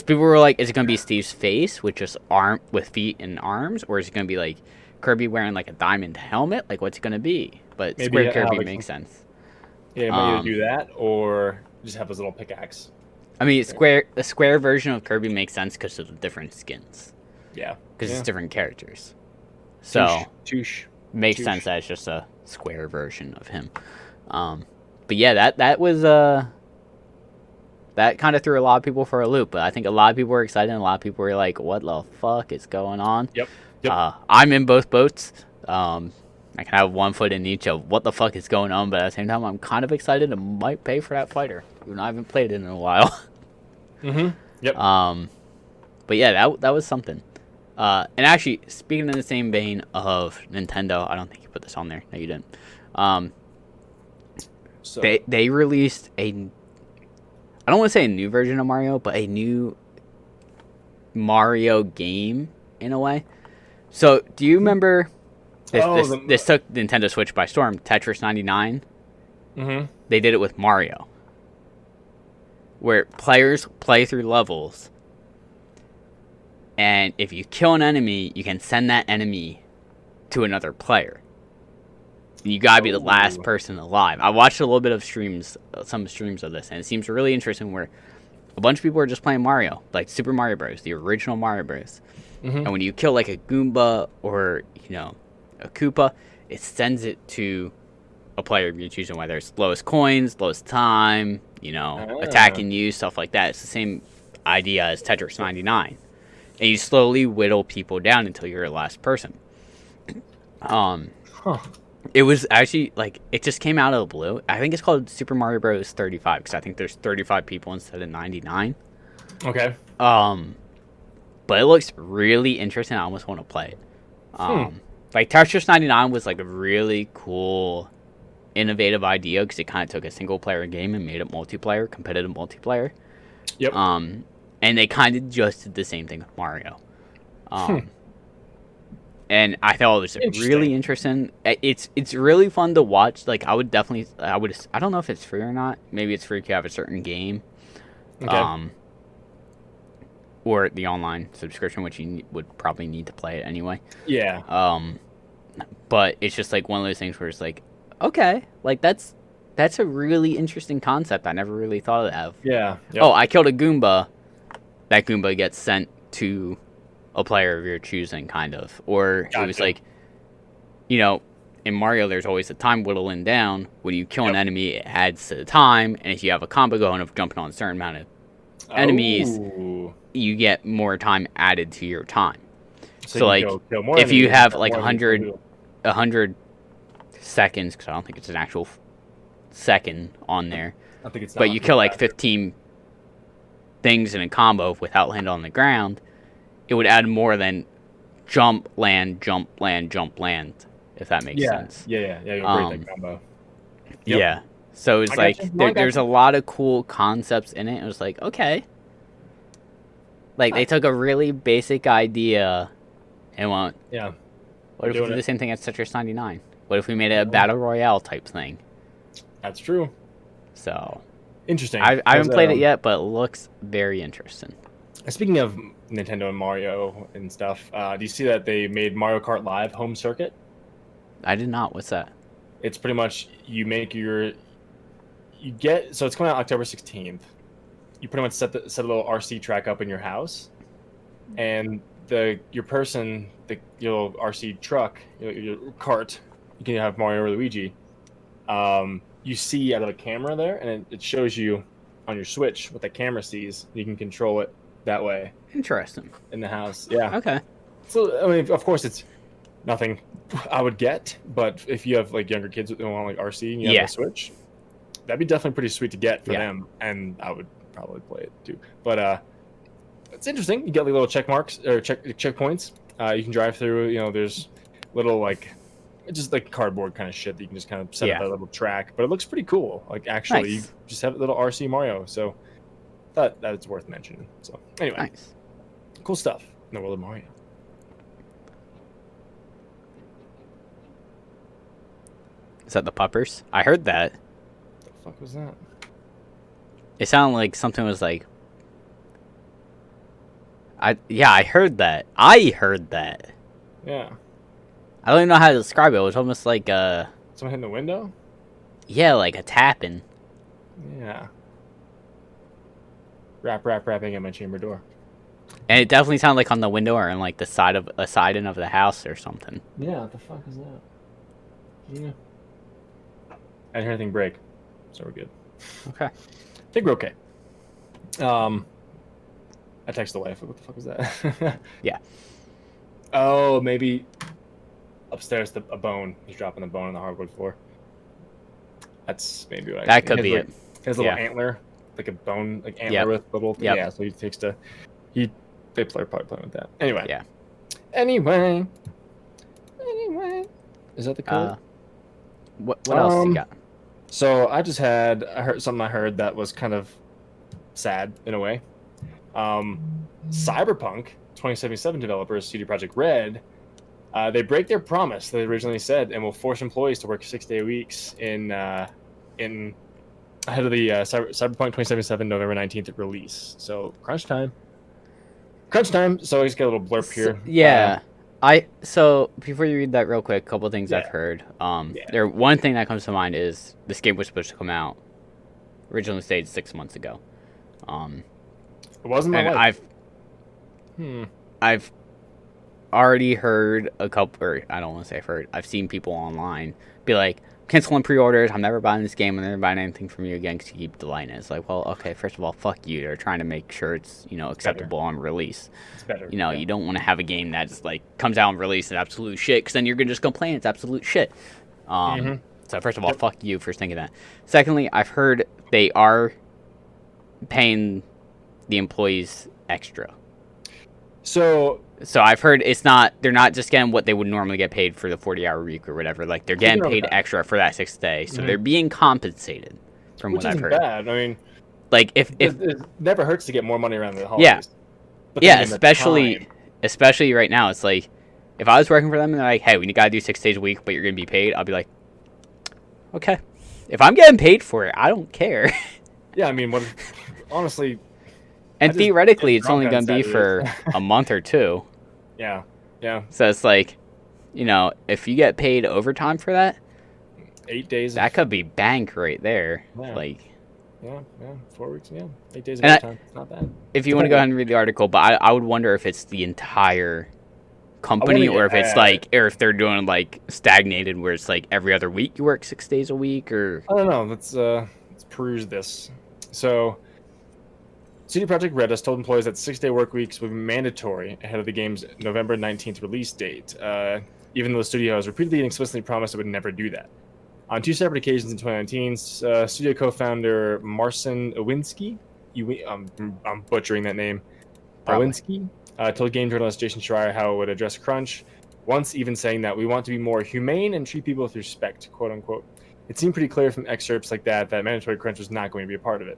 people were like, is it gonna be Steve's face with just with feet and arms, or is it gonna be like Kirby wearing like a diamond helmet? Like, what's it gonna be? But maybe square Kirby makes sense. Yeah, maybe either do that or just have his little pickaxe. I mean, the square version of Kirby makes sense because of the different skins. Yeah. Because it's different characters. So makes Touche. sense that it's just a square version of him. But yeah, that was that kind of threw a lot of people for a loop. But I think a lot of people were excited, and a lot of people were like, "What the fuck is going on?" Yep. I'm in both boats. I can have one foot in each of what the fuck is going on, but at the same time, I'm kind of excited and might pay for that fighter. Even though I haven't played it in a while. Yep. But yeah, that was something. And actually, speaking in the same vein of Nintendo, I don't think you put this on there. No, you didn't. So They released I don't want to say a new version of Mario, but a new Mario game in a way. So, do you remember this took Nintendo Switch by storm, Tetris 99? Mm-hmm. They did it with Mario, where players play through levels, and if you kill an enemy, you can send that enemy to another player. You gotta be the last person alive. I watched a little bit of some streams of this, and it seems really interesting where a bunch of people are just playing Mario, like Super Mario Bros., the original Mario Bros. Mm-hmm. And when you kill like a Goomba or, a Koopa, it sends it to a player you're choosing, whether it's lowest coins, lowest time, attacking you, stuff like that. It's the same idea as Tetris 99. And you slowly whittle people down until you're the last person. It was actually, it just came out of the blue. I think it's called Super Mario Bros. 35, because I think there's 35 people instead of 99. Okay. But it looks really interesting. I almost want to play it. Tetris 99 was, a really cool, innovative idea, because it kind of took a single-player game and made it multiplayer, competitive multiplayer. Yep. And they kind of just did the same thing with Mario. And I thought it was really interesting. It's really fun to watch. I don't know if it's free or not. Maybe it's free if you have a certain game. Okay. Or the online subscription, which you would probably need to play it anyway. Yeah. But it's just one of those things where it's okay, that's a really interesting concept. I never really thought of. Yeah. Yep. Oh, I killed a Goomba. That Goomba gets sent to a player of your choosing, kind of. Or Gotcha. It was in Mario, there's always a time whittling down. When you kill an enemy, it adds to the time. And if you have a combo going of jumping on a certain amount of enemies, you get more time added to your time. So kill more if you have 100 seconds, because I don't think it's an actual second on there, I think it's not, but you kill 15 things in a combo without landing on the ground, it would add more than jump, land, jump, land, jump, land, if that makes sense. Yeah. You'll break that combo. Yep. Yeah. So it's there's a lot of cool concepts in it. It was okay. They took a really basic idea and went, yeah. What if we do the same thing as Tetris 99? What if we made it a battle royale type thing? That's true. So interesting. I haven't played it yet, but it looks very interesting. Speaking of Nintendo and Mario and stuff, do you see that they made Mario Kart Live home circuit? I did not. What's that? It's pretty much so it's coming out October 16th. You pretty much set a little RC track up in your house, and your little RC truck, your cart, you can have Mario or Luigi. You see out of the camera there, and it shows you on your Switch what the camera sees. You can control it that way. Interesting. In the house, yeah. Okay. So I mean, of course, it's nothing I would get, but if you have younger kids who want RC and you have a Switch, that'd be definitely pretty sweet to get for them, and I would probably play it too. But it's interesting. You get little check marks or checkpoints. You can drive through. There's little just cardboard kind of shit that you can just kind of set up a little track. But it looks pretty cool. Actually, you just have a little RC Mario. So thought that it's worth mentioning. So anyway, cool stuff in the world of Mario. Is that the puppers? I heard that. What the fuck was that? It sounded like something was I heard that. I heard that. Yeah. I don't even know how to describe it. It was almost like someone hitting the window? Yeah, like a tapping. Yeah. Rapping at my chamber door. And it definitely sounded like on the window or in the side of a siding of the house or something. Yeah, what the fuck is that? Yeah. I didn't hear anything break, so we're good. Okay. I think we're okay. I texted the wife. What the fuck was that? Yeah. Oh, maybe upstairs a bone. He's dropping the bone on the hardwood floor. That's maybe what that could be it. His little antler, like a bone, antler with little. Yep. Yeah, so he takes they probably playing with that. Anyway. Yeah. Anyway, is that the code? What else you got? So I heard that was kind of sad in a way. Cyberpunk 2077 developers CD Projekt Red, they break their promise they originally said and will force employees to work 6-day weeks in ahead of the Cyberpunk 2077 November 19th release. So crunch time. So he's got a little blurb here. So before you read that real quick, a couple things I've heard. One thing that comes to mind is this game was supposed to come out originally stated 6 months ago. It wasn't. And I've already heard a couple, or I don't want to say I've heard. I've seen people online be like, canceling pre-orders. I'm never buying this game. I'm never buying anything from you again because you keep delaying it. It's like, well, okay, first of all, fuck you. They're trying to make sure it's acceptable on release. It's better. You don't want to have a game that's like comes out and release and absolute shit because then you're gonna just complain it's absolute shit. So first of all, fuck you for thinking that. Secondly, I've heard they are paying the employees extra. So I've heard they're not just getting what they would normally get paid for the 40-hour week or whatever. Like they're getting paid extra for that 6th day. So they're being compensated from what I've heard. Which isn't bad. I mean, like if it never hurts to get more money around the holidays. Yeah, especially right now. It's like if I was working for them and they're like, "Hey, we gotta do 6 days a week, but you're gonna be paid," I'll be like, "Okay." If I'm getting paid for it, I don't care. Yeah, I mean, honestly. And theoretically, it's only going to be for a month or two. Yeah. So it's like, if you get paid overtime for that, 8 days. That could be bank right there. Yeah. Like. Yeah, 4 weeks. Yeah, 8 days of overtime. It's not bad. If you want to go ahead and read the article, but I would wonder if it's the entire company or if it's like, or if they're doing like stagnated where it's like every other week you work 6 days a week or. I don't know. Let's peruse this. So. CD Projekt Red has told employees that 6-day work weeks will be mandatory ahead of the game's November 19th release date, even though the studio has repeatedly and explicitly promised it would never do that. On 2 separate occasions in 2019, studio co-founder Marcin Iwinski, I'm butchering that name, Iwinski, told game journalist Jason Schreier how it would address crunch, once even saying that we want to be more humane and treat people with respect, quote unquote. It seemed pretty clear from excerpts like that mandatory crunch was not going to be a part of it.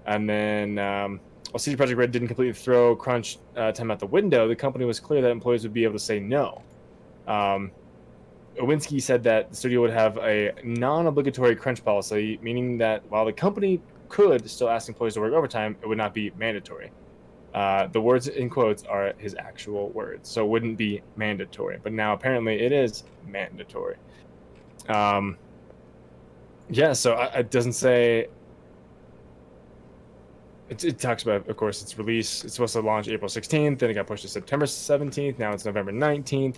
And then, while CD Projekt Red didn't completely throw crunch time out the window, the company was clear that employees would be able to say no. Iwinski said that the studio would have a non-obligatory crunch policy, meaning that while the company could still ask employees to work overtime, it would not be mandatory. The words in quotes are his actual words, so it wouldn't be mandatory. But now apparently it is mandatory. So it doesn't say... It talks about, of course, its release. It's supposed to launch April 16th, then it got pushed to September 17th. Now it's November 19th.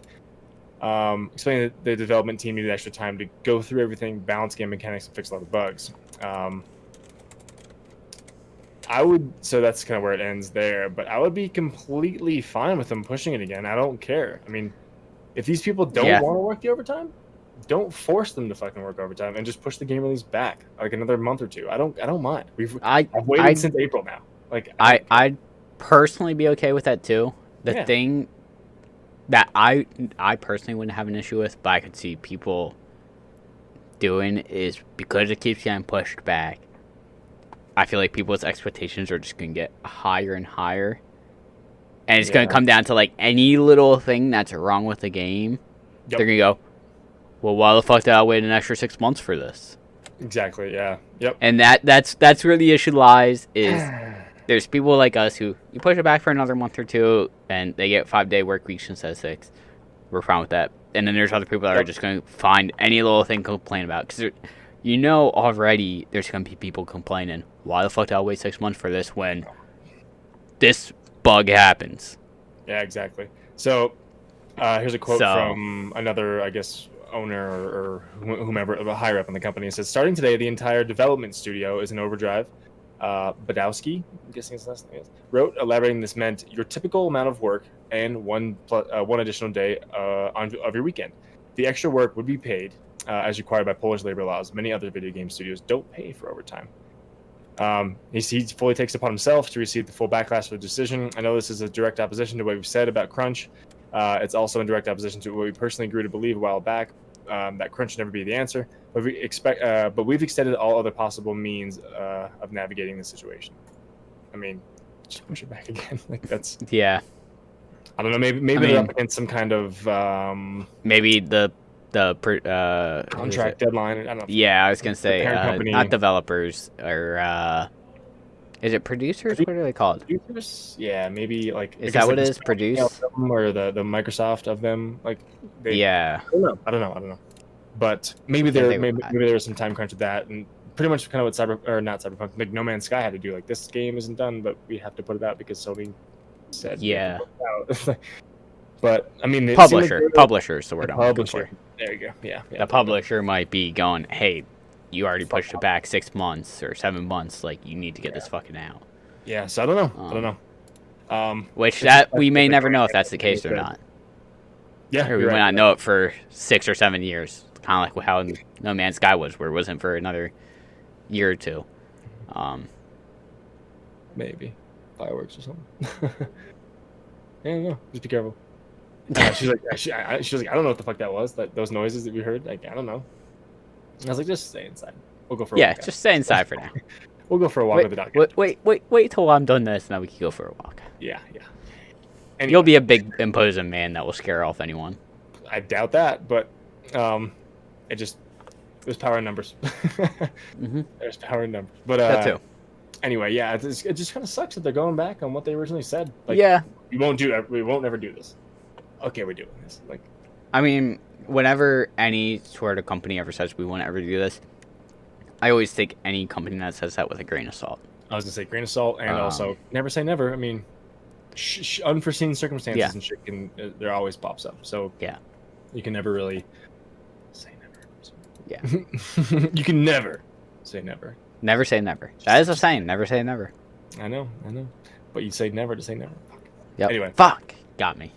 Explaining that the development team needed extra time to go through everything, balance game mechanics, and fix a lot of bugs. So that's kind of where it ends there. But I would be completely fine with them pushing it again. I don't care. I mean, if these people don't want to work the overtime, don't force them to fucking work overtime and just push the game release back like another month or two. I don't mind. I've waited since April now. Like I'd personally be okay with that too. The thing that I personally wouldn't have an issue with, but I could see people doing is because it keeps getting pushed back. I feel like people's expectations are just gonna get higher and higher, and it's gonna come down to like any little thing that's wrong with the game. They're gonna go, well, why the fuck did I wait an extra 6 months for this? Exactly, yeah. Yep. And that's where the issue lies, is there's people like us who, you push it back for another month or two, and they get 5-day work weeks instead of 6. We're fine with that. And then there's other people that are just going to find any little thing to complain about. Because already there's going to be people complaining, why the fuck did I wait 6 months for this when this bug happens? Yeah, exactly. So, here's a quote from another, I guess, owner or whomever, a higher up in the company. It says, starting today, the entire development studio is in overdrive. Badowski, I'm guessing his last name is, wrote, elaborating this meant your typical amount of work and one additional day of your weekend. The extra work would be paid as required by Polish labor laws. Many other video game studios don't pay for overtime. He fully takes it upon himself to receive the full backlash of the decision. I know this is a direct opposition to what we've said about crunch. It's also in direct opposition to what we personally grew to believe a while back, that crunch should never be the answer. But we've extended all other possible means of navigating the situation. I mean, just push it back again. Like that's Yeah. I don't know. Maybe they're up against some kind of maybe the contract deadline. I don't know. Yeah, I was gonna say company. not developers or is it producers? What are they called? Producers? Yeah, maybe like. Is that what it is? Produce or the Microsoft of them? Like. Yeah. I don't know. But maybe maybe there's some time crunch with that, and pretty much kind of what not Cyberpunk, like No Man's Sky had to do. Like this game isn't done, but we have to put it out because Sony said. Yeah. But I mean, publisher. So we're done. Publisher. There you go. Yeah. The publisher might be going, hey, you already pushed it back 6 months or 7 months. Like you need to get this fucking out. Yeah. So I don't know. Which that we may never know if that's the case or not. Yeah. Or we might not know it for 6 or 7 years. Kind of like how No Man's Sky was, where it wasn't for another year or two. Maybe fireworks or something. I don't know. Just be careful. She's like, I don't know what the fuck that was. Those noises that we heard. Like, I don't know. I was like, just stay inside. We'll go for a walk. Just stay inside for now. We'll go for a walk with the dog. Wait till I'm done this, and then we can go for a walk. Yeah. Anyway. You'll be a big, imposing man that will scare off anyone. I doubt that, but there's power in numbers. There's power in numbers. But that too. Anyway, yeah, it just kind of sucks that they're going back on what they originally said. Like, yeah, we won't ever do this. Okay, we're doing this. Like, I mean, whenever any sort of company ever says we won't ever do this, I always take any company that says that with a grain of salt. I was gonna say grain of salt, and also never say never. I mean, unforeseen circumstances and shit there always pops up. So yeah, you can never really say never. Yeah, you can never say never. Never say never. That is a saying. Never say never. I know. But you say never to say never. Yep. Anyway. Fuck. Got me.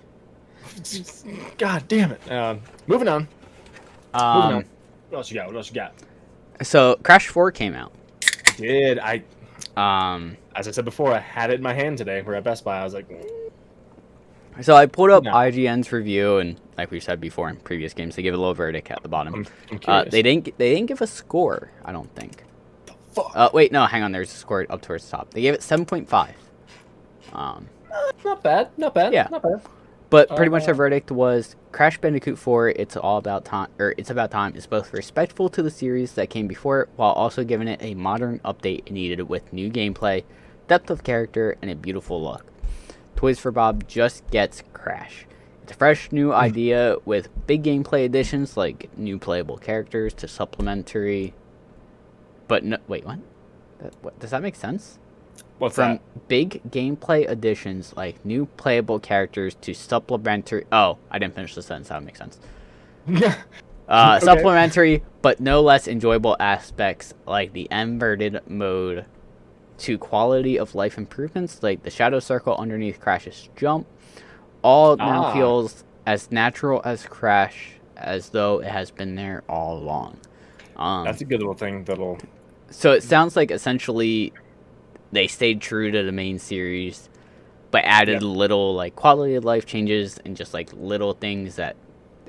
God damn it. Moving on. What else you got? So, Crash 4 came out. Did. As I said before, I had it in my hand today. We're at Best Buy. I was like... So, I pulled up IGN's review, and like we said before in previous games, they give a low verdict at the bottom. I'm curious. They didn't give a score, I don't think. Fuck. Wait, no, hang on. There's a score up towards the top. They gave it 7.5. Not bad. Yeah. Not bad. But pretty much their verdict was Crash Bandicoot 4. It's about time. It's both respectful to the series that came before it, while also giving it a modern update it needed with new gameplay, depth of character, and a beautiful look. Toys for Bob just gets Crash. It's a fresh new idea with big gameplay additions like new playable characters to supplementary. But no, wait, what? Does that make sense? What's From that? Big gameplay additions like new playable characters to supplementary. Oh, I didn't finish the sentence. That would make sense. Okay. Supplementary, but no less enjoyable aspects like the inverted mode to quality of life improvements like the shadow circle underneath Crash's jump. All now feels as natural as Crash as though it has been there all along. That's a good little thing that'll... So it sounds like essentially they stayed true to the main series, but added little like quality of life changes and just like little things that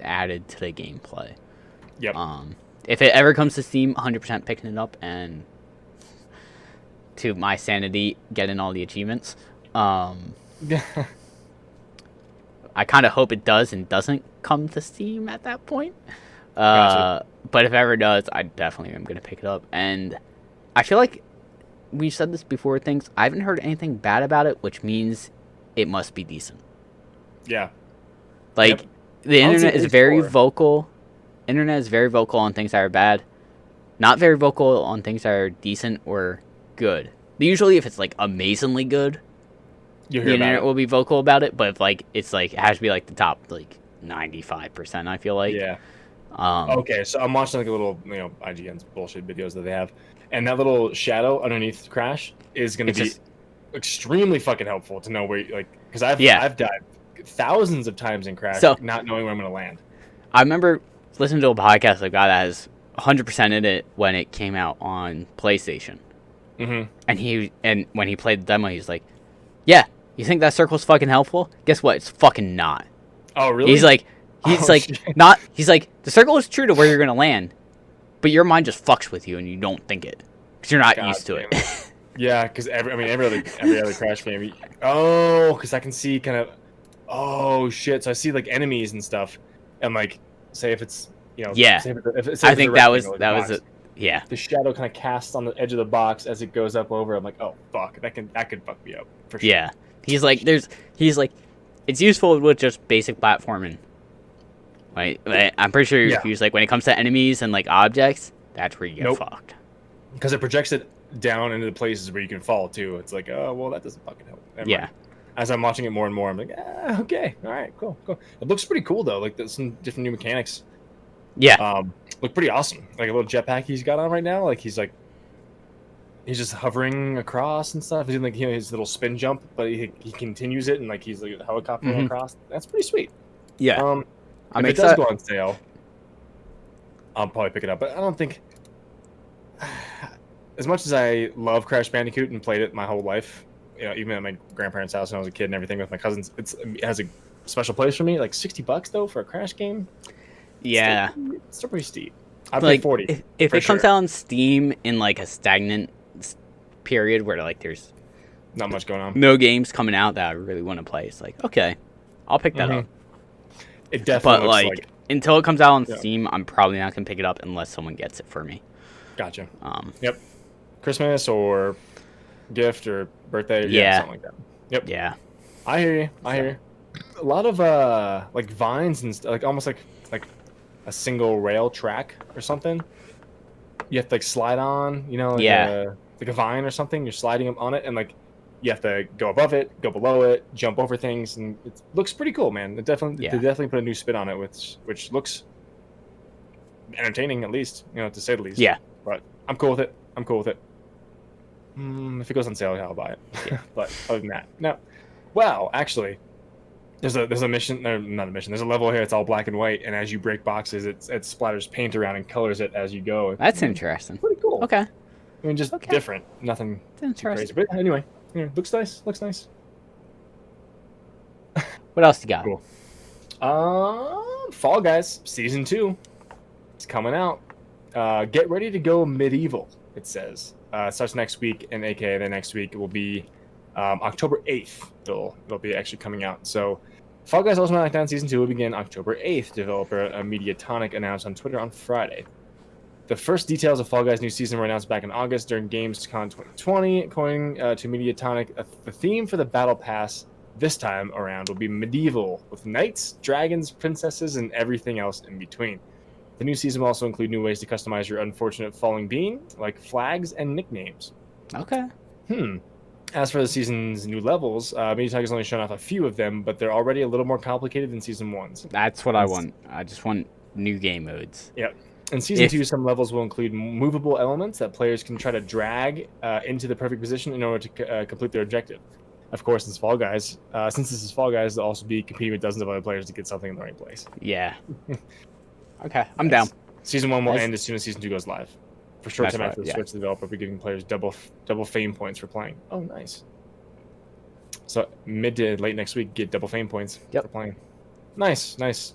added to the gameplay. Yep. If it ever comes to Steam, 100% picking it up, and to my sanity, getting all the achievements. I kind of hope it does and doesn't come to Steam at that point. Gotcha. But if it ever does, I definitely am going to pick it up. And I feel like we've said this before, I haven't heard anything bad about it, which means it must be decent. Yeah. Like, the internet is very vocal. Internet is very vocal on things that are bad. Not very vocal on things that are decent or good. Usually if it's, like, amazingly good, the internet will be vocal about it. But if, like, it's, like, it has to be, like, the top, like, 95%, I feel like. Yeah. Okay, so I'm watching, like, a little, IGN's bullshit videos that they have. And that little shadow underneath Crash is going to be extremely fucking helpful to know where, like, because I've died thousands of times in Crash, not knowing where I'm going to land. I remember listening to a podcast like that has 100% in it when it came out on PlayStation. Mm-hmm. And when he played the demo, he's like, "Yeah, you think that circle's fucking helpful? Guess what? It's fucking not." Oh, really? He's like, Shit. not. He's like, the circle is true to where you're gonna land, but your mind just fucks with you and you don't think it because you're not God used to damn it. Yeah, because every other Crash game. Oh, because I can see kind of. Oh shit! So I see like enemies and stuff, and like say if it's Yeah. say if it's I a think that was rectangle, like a box, it. Yeah. the shadow kind of casts on the edge of the box as it goes up over. I'm like, oh fuck, that could fuck me up for sure. Yeah. He's like, it's useful with just basic platforming. Right? I'm pretty sure Yeah. he's like, when it comes to enemies and like objects, that's where you get Nope. fucked. Because it projects it down into the places where you can fall too. It's like, oh well, that doesn't fucking help. Never Yeah. mind. As I'm watching it more and more, I'm like, okay, all right, cool. It looks pretty cool though. Like there's some different new mechanics. Yeah. Look pretty awesome. Like a little jetpack he's got on right now. Like he's just hovering across and stuff. He's doing like his little spin jump, but he continues it and like he's like helicoptering across. That's pretty sweet. Yeah. If it does go on sale, I'll probably pick it up. But I don't think, as much as I love Crash Bandicoot and played it my whole life, even at my grandparents' house when I was a kid and everything with my cousins, it has a special place for me. Like $60 though for a Crash game. Yeah. It's still pretty steep. I'd pay Like 40. if it comes sure. out on Steam in like a stagnant period where like there's Not much going on. no games coming out that I really want to play, it's like, okay, I'll pick that up. It definitely But looks like until it comes out on Yeah. Steam, I'm probably not gonna pick it up unless someone gets it for me. Gotcha. Yep. Christmas or gift or birthday. Yeah. Something like that. Yep. Yeah. I hear you. I hear you. A lot of like vines and like almost like a single rail track or something. You have to like slide on, like a vine or something. You're sliding on it, and like you have to go above it, go below it, jump over things, and it looks pretty cool, man. They definitely put a new spin on it, which looks entertaining, at least, to say the least. Yeah. But I'm cool with it. If it goes on sale, I'll buy it. Yeah. But other than that, no. Wow, actually, there's a mission. No, not a mission. There's a level here. It's all black and white, and as you break boxes, it splatters paint around and colors it as you go. That's interesting. Pretty cool. Okay. I mean, just different. Nothing That's too interesting. crazy. But anyway, looks nice. Looks nice. What else you got? Cool. Fall Guys Season 2. It's coming out. Get ready to go medieval, it says. It starts next week, and aka the next week will be October 8th. It'll be actually coming out. So Fall Guys Ultimate Knockdown Season 2 will begin October 8th, developer Mediatonic announced on Twitter on Friday. The first details of Fall Guys' new season were announced back in August during Gamescom 2020, according to Mediatonic. The theme for the Battle Pass this time around will be medieval, with knights, dragons, princesses, and everything else in between. The new season will also include new ways to customize your unfortunate falling being, like flags and nicknames. Okay. As for the season's new levels, Mediatek has only shown off a few of them, but they're already a little more complicated than Season 1's. That's what I want. I just want new game modes. Yep. In Season 2, some levels will include movable elements that players can try to drag into the perfect position in order to complete their objective. Of course, since this is Fall Guys, they'll also be competing with dozens of other players to get something in the right place. Yeah. Okay, I'm down. Season 1 will end as soon as Season 2 goes live. For short time after the Switch, the developer will be giving players double fame points for playing. Oh, nice. So mid to late next week, get double fame points for playing. Nice.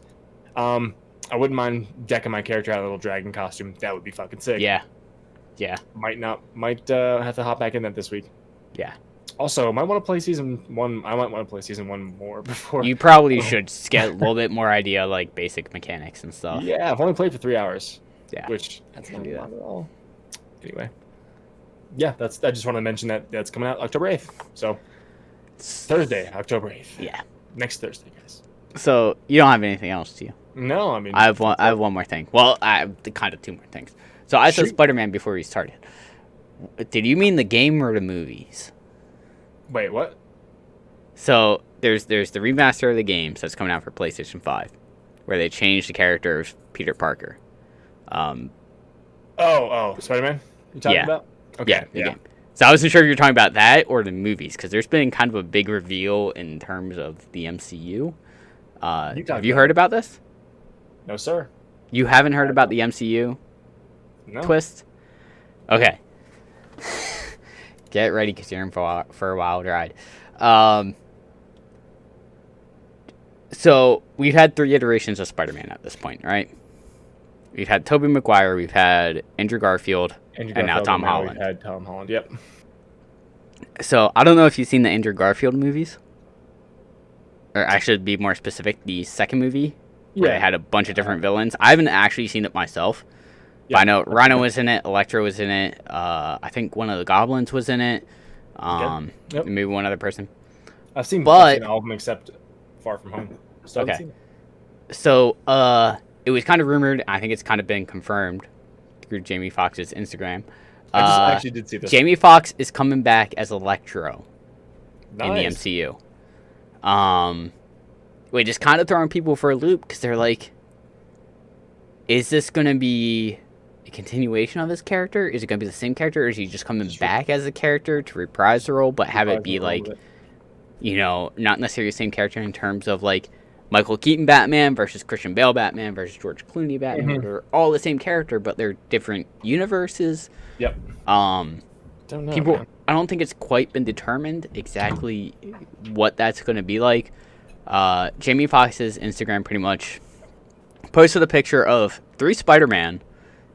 I wouldn't mind decking my character out in a little dragon costume. That would be fucking sick. Yeah. Might have to hop back in that this week. Yeah. Also, might want to play Season 1. I might want to play Season 1 more before. You probably should get a little bit more idea, like basic mechanics and stuff. Yeah, I've only played for 3 hours. Yeah. Which that's not long at all. Anyway. Yeah, I just want to mention that's coming out October 8th. So Thursday, October 8th. Yeah. Next Thursday, guys. So you don't have anything else, do you? No, I mean I have one more thing. Well, I have kind of two more things. So I said Spider-Man before we started. Did you mean the game or the movies? Wait, what? So there's the remaster of the games that's coming out for PlayStation 5, where they changed the character of Peter Parker. Spider-Man? You talking about? Okay, yeah, the game. So I wasn't sure if you were talking about that or the movies, because there's been kind of a big reveal in terms of the MCU. Have you heard about this? No, sir. You haven't heard about the MCU twist? Okay. Get ready, because you're in for a wild ride. So we've had 3 iterations of Spider-Man at this point, right? We've had Tobey Maguire, we've had Andrew Garfield, and now Tom Holland. We've had Tom Holland. Yep. So I don't know if you've seen the Andrew Garfield movies, or I should be more specific, the second movie where they had a bunch of different villains. I haven't actually seen it myself. But I know Rhino was in it, Electro was in it. I think one of the Goblins was in it. Maybe one other person. I've seen all of them except Far From Home. So okay. So it was kind of rumored. I think it's kind of been confirmed through Jamie Foxx's Instagram. I just actually did see this. Jamie Foxx is coming back as Electro in the MCU. Which is kind of throwing people for a loop because they're like, is this going to be a continuation of his character? Is it going to be the same character, or is he just coming back as a character to reprise the role, but have it be like, not necessarily the same character in terms of like Michael Keaton Batman versus Christian Bale Batman versus George Clooney Batman? They're all the same character, but they're different universes. Yep. Don't know. I don't think it's quite been determined exactly what that's going to be like. Jamie Foxx's Instagram pretty much posted a picture of 3 Spider-Man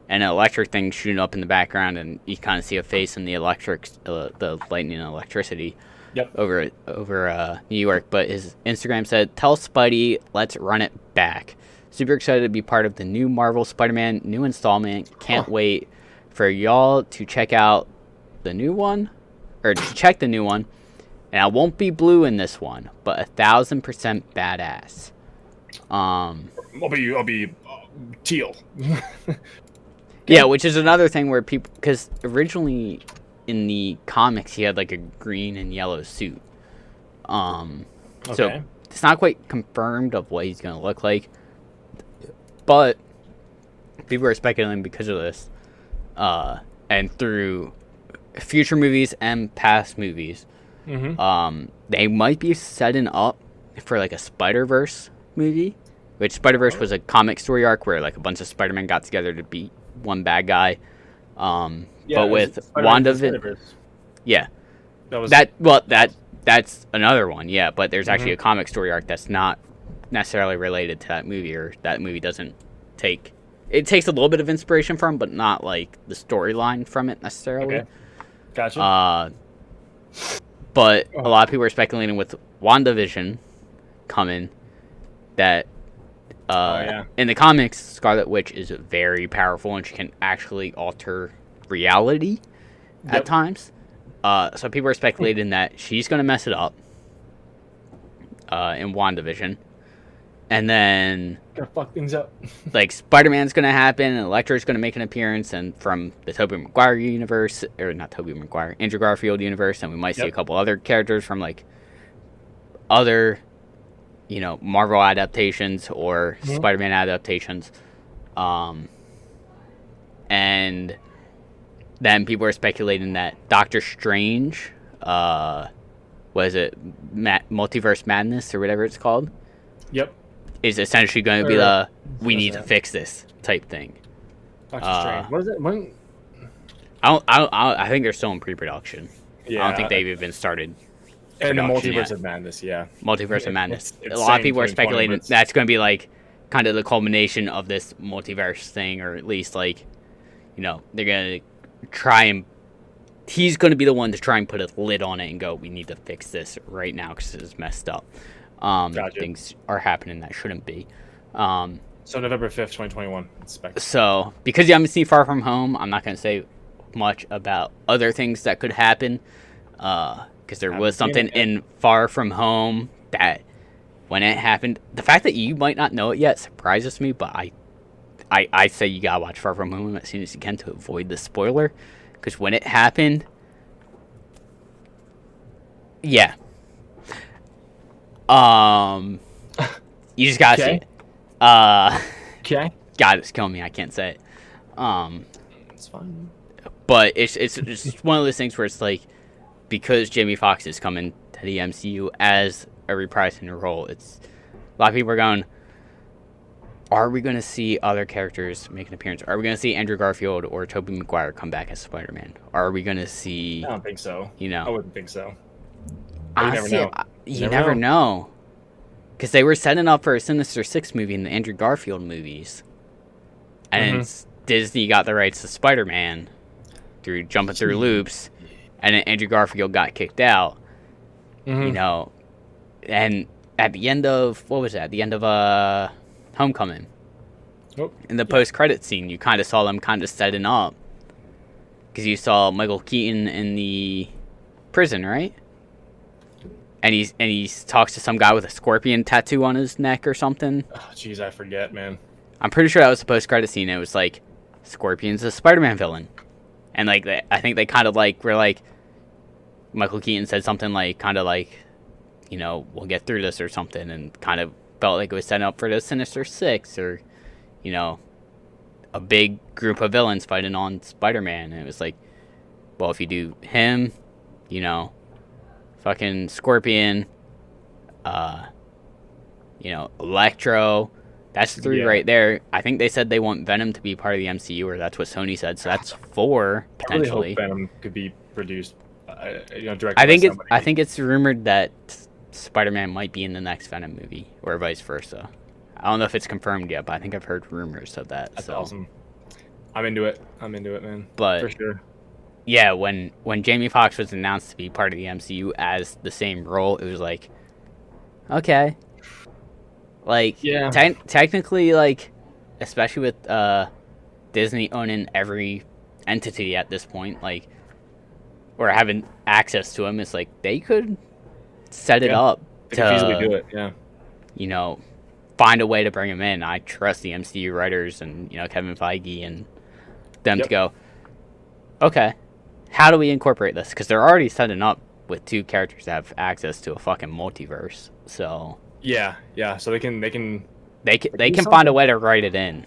and an electric thing shooting up in the background, and you kind of see a face in the the lightning and electricity over New York. But his Instagram said, "Tell Spidey, let's run it back. Super excited to be part of the new Marvel Spider-Man new installment. Can't wait for y'all to check out the new one, or to check the new one. And I won't be blue in this one, but 1,000% badass." I'll be teal. Yeah, which is another thing where people, because originally in the comics he had like a green and yellow suit. So it's not quite confirmed of what he's gonna look like, but people are speculating because of this, and through future movies and past movies. They might be setting up for like a Spider-Verse movie, which Spider-Verse was a comic story arc where like a bunch of Spider-Man got together to beat one bad guy. But with WandaVision, that's another one. Yeah, but there's actually a comic story arc that's not necessarily related to that movie, or that movie doesn't take. It takes a little bit of inspiration from, but not like the storyline from it necessarily. Okay. Gotcha. But a lot of people are speculating with WandaVision coming that in the comics, Scarlet Witch is very powerful and she can actually alter reality at times. So people are speculating that she's going to mess it up in WandaVision. And then gonna fuck things up. Like Spider-Man's gonna happen, and Electro's gonna make an appearance, and from the Tobey Maguire universe, or not Tobey Maguire, Andrew Garfield universe, and we might see a couple other characters from like other, Marvel adaptations or Spider-Man adaptations. And then people are speculating that Doctor Strange, was it Multiverse Madness or whatever it's called? Yep. Is essentially going to be we need to fix this type thing. Doctor Strange. What is it? When? I think they're still in pre-production. Yeah. I don't think they've even started. And the Multiverse of Madness, yeah. Multiverse of Madness. A lot of people are speculating that's going to be like kind of the culmination of this multiverse thing, or at least like, they're going to try and. He's going to be the one to try and put a lid on it and go, we need to fix this right now because it's messed up. Gotcha. Things are happening that shouldn't be. So November 5th, 2021. So because you haven't seen Far From Home, I'm not going to say much about other things that could happen. Because there was something in Far From Home that when it happened, the fact that you might not know it yet surprises me, but I say you got to watch Far From Home as soon as you can to avoid the spoiler. Because when it happened, yeah. You just gotta see it. Okay. God, it's killing me. I can't say it. It's fine. But it's one of those things where it's like, because Jamie Foxx is coming to the MCU as a reprising role, it's a lot of people are going, are we going to see other characters make an appearance? Are we going to see Andrew Garfield or Tobey Maguire come back as Spider-Man? Are we going to see... I don't think so. I wouldn't think so. Honestly, you never know. because they were setting up for a Sinister Six movie in the Andrew Garfield movies, and Disney got the rights to Spider-Man through jumping through loops, and then Andrew Garfield got kicked out. You know, and at the end of the end of Homecoming, in the post-credit scene, you kind of saw them kind of setting up, because you saw Michael Keaton in the prison, right? And he talks to some guy with a scorpion tattoo on his neck or something. Oh, jeez, I forget, man. I'm pretty sure that was the post-credit scene. It was like, Scorpion's a Spider-Man villain. And like, I think they kind of like, were like, Michael Keaton said something like, kind of like, you know, we'll get through this or something, and kind of felt like it was setting up for the Sinister Six, or, you know, a big group of villains fighting on Spider-Man. And it was like, well, if you do him, you know, fucking Scorpion, you know, Electro, that's 3 right there. I think they said they want Venom to be part of the MCU, or that's what Sony said, so that's 4 potentially. I really hope Venom could be produced, you know, directly. I think it's rumored that Spider-Man might be in the next Venom movie, or vice versa. I don't know if it's confirmed yet, but I think I've heard rumors of that. That's awesome. I'm into it, man. But for sure. Yeah, when Jamie Foxx was announced to be part of the MCU as the same role, it was like, okay. Like, yeah. Technically, like, especially with Disney owning every entity at this point, like, or having access to him, it's like, they could set it up they could easily do it, yeah. You know, find a way to bring him in. I trust the MCU writers and, you know, Kevin Feige and them to go, okay, how do we incorporate this? Because they're already setting up with 2 characters that have access to a fucking multiverse. So yeah. So they can find a way to write it in.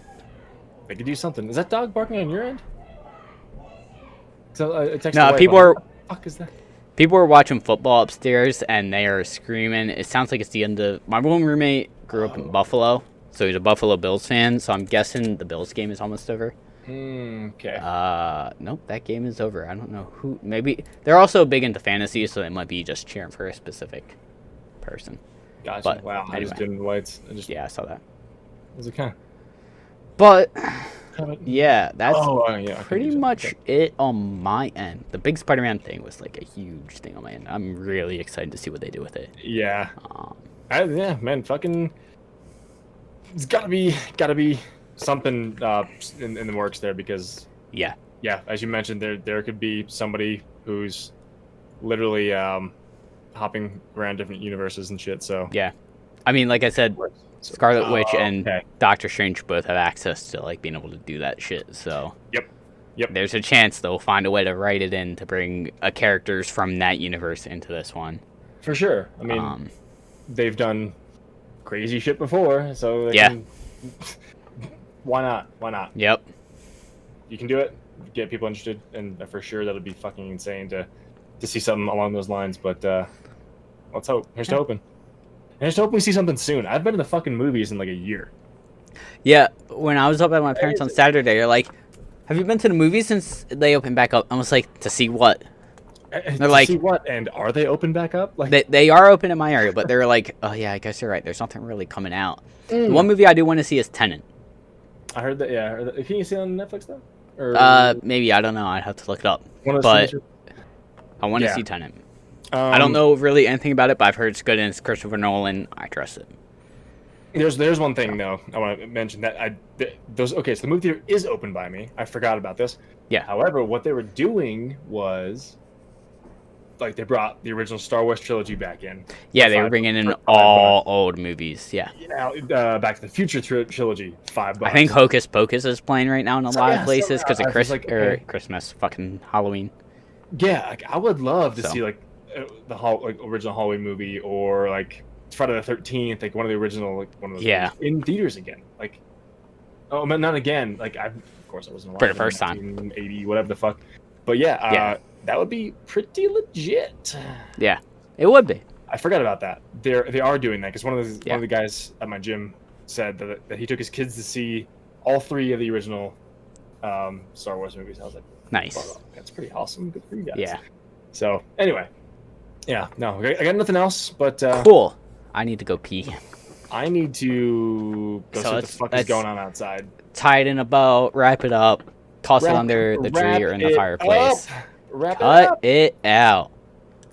They could do something. Is that dog barking on your end? So no, people are. What the fuck is that? People are watching football upstairs and they are screaming. It sounds like it's the end of. My one roommate grew up in Buffalo, so he's a Buffalo Bills fan. So I'm guessing the Bills game is almost over. Okay. Nope, that game is over. I don't know who. Maybe they're also big into fantasy, so they might be just cheering for a specific person. Gotcha. But wow. anyway. I just didn't whites. Yeah, I saw that. Was it kind of? But yeah, that's pretty okay. much it on my end. The big Spider-Man thing was like a huge thing on my end. I'm really excited to see what they do with it. Yeah. Yeah, man, fucking. It's gotta be something in the works there, because yeah, as you mentioned, there could be somebody who's literally hopping around different universes and shit. So yeah, I mean, like I said, Scarlet Witch and Doctor Strange both have access to like being able to do that shit. So yep, there's a chance they'll find a way to write it in to bring characters from that universe into this one. For sure. I mean, they've done crazy shit before, so why not? Yep. You can do it. Get people interested, and for sure that'll be fucking insane to see something along those lines. But let's hope. Here's to hoping. Here's to hoping we see something soon. I've been to the fucking movies in like a year. Yeah, when I was up at my parents on Saturday, they're like, "Have you been to the movies since they opened back up?" I was like, "To see what?" They're like, "See what?" And are they open back up? Like they are open in my area, but they're like, "Oh yeah, I guess you're right. There's nothing really coming out." The one movie I do want to see is Tenet. I heard that. Yeah, can you see it on Netflix though? Or maybe, I don't know. I'd have to look it up. But I want to see Tenet. I don't know really anything about it, but I've heard it's good and it's Christopher Nolan. I trust it. There's one thing though I want to mention that so the movie theater is open by me. I forgot about this. Yeah. However, what they were doing was, like, they brought the original Star Wars trilogy back in. Yeah, they were bringing in all old movies. Yeah. Back to the Future trilogy, $5. I think Hocus Pocus is playing right now in a lot of places because of Christmas, fucking Halloween. Yeah, like, I would love to see like the original Halloween movie, or like Friday the 13th, like one of the original, like one of those movies in theaters again. Like, oh, but not again. Like, of course I wasn't alive for the first time, 1980, whatever the fuck. But that would be pretty legit. Yeah, it would be. I forgot about that. They are doing that because one of the guys at my gym said that he took his kids to see all 3 of the original Star Wars movies. I was like, nice. Wow, that's pretty awesome. Good for you guys. Yeah. So anyway, I got nothing else. But cool. I need to go pee. I need to go see what the fuck is going on outside. Tie it in a bow, wrap it up, toss it under the tree or in the fireplace. Cut it out.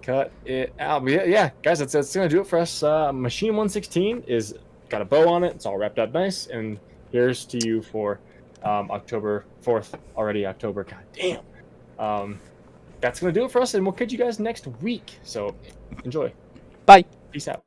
Cut it out. Yeah, guys, that's gonna do it for us. Machine 116 is got a bow on it. It's all wrapped up nice, and here's to you for October 4th. Already October. God damn. That's gonna do it for us, and we'll catch you guys next week. So enjoy. Bye. Peace out.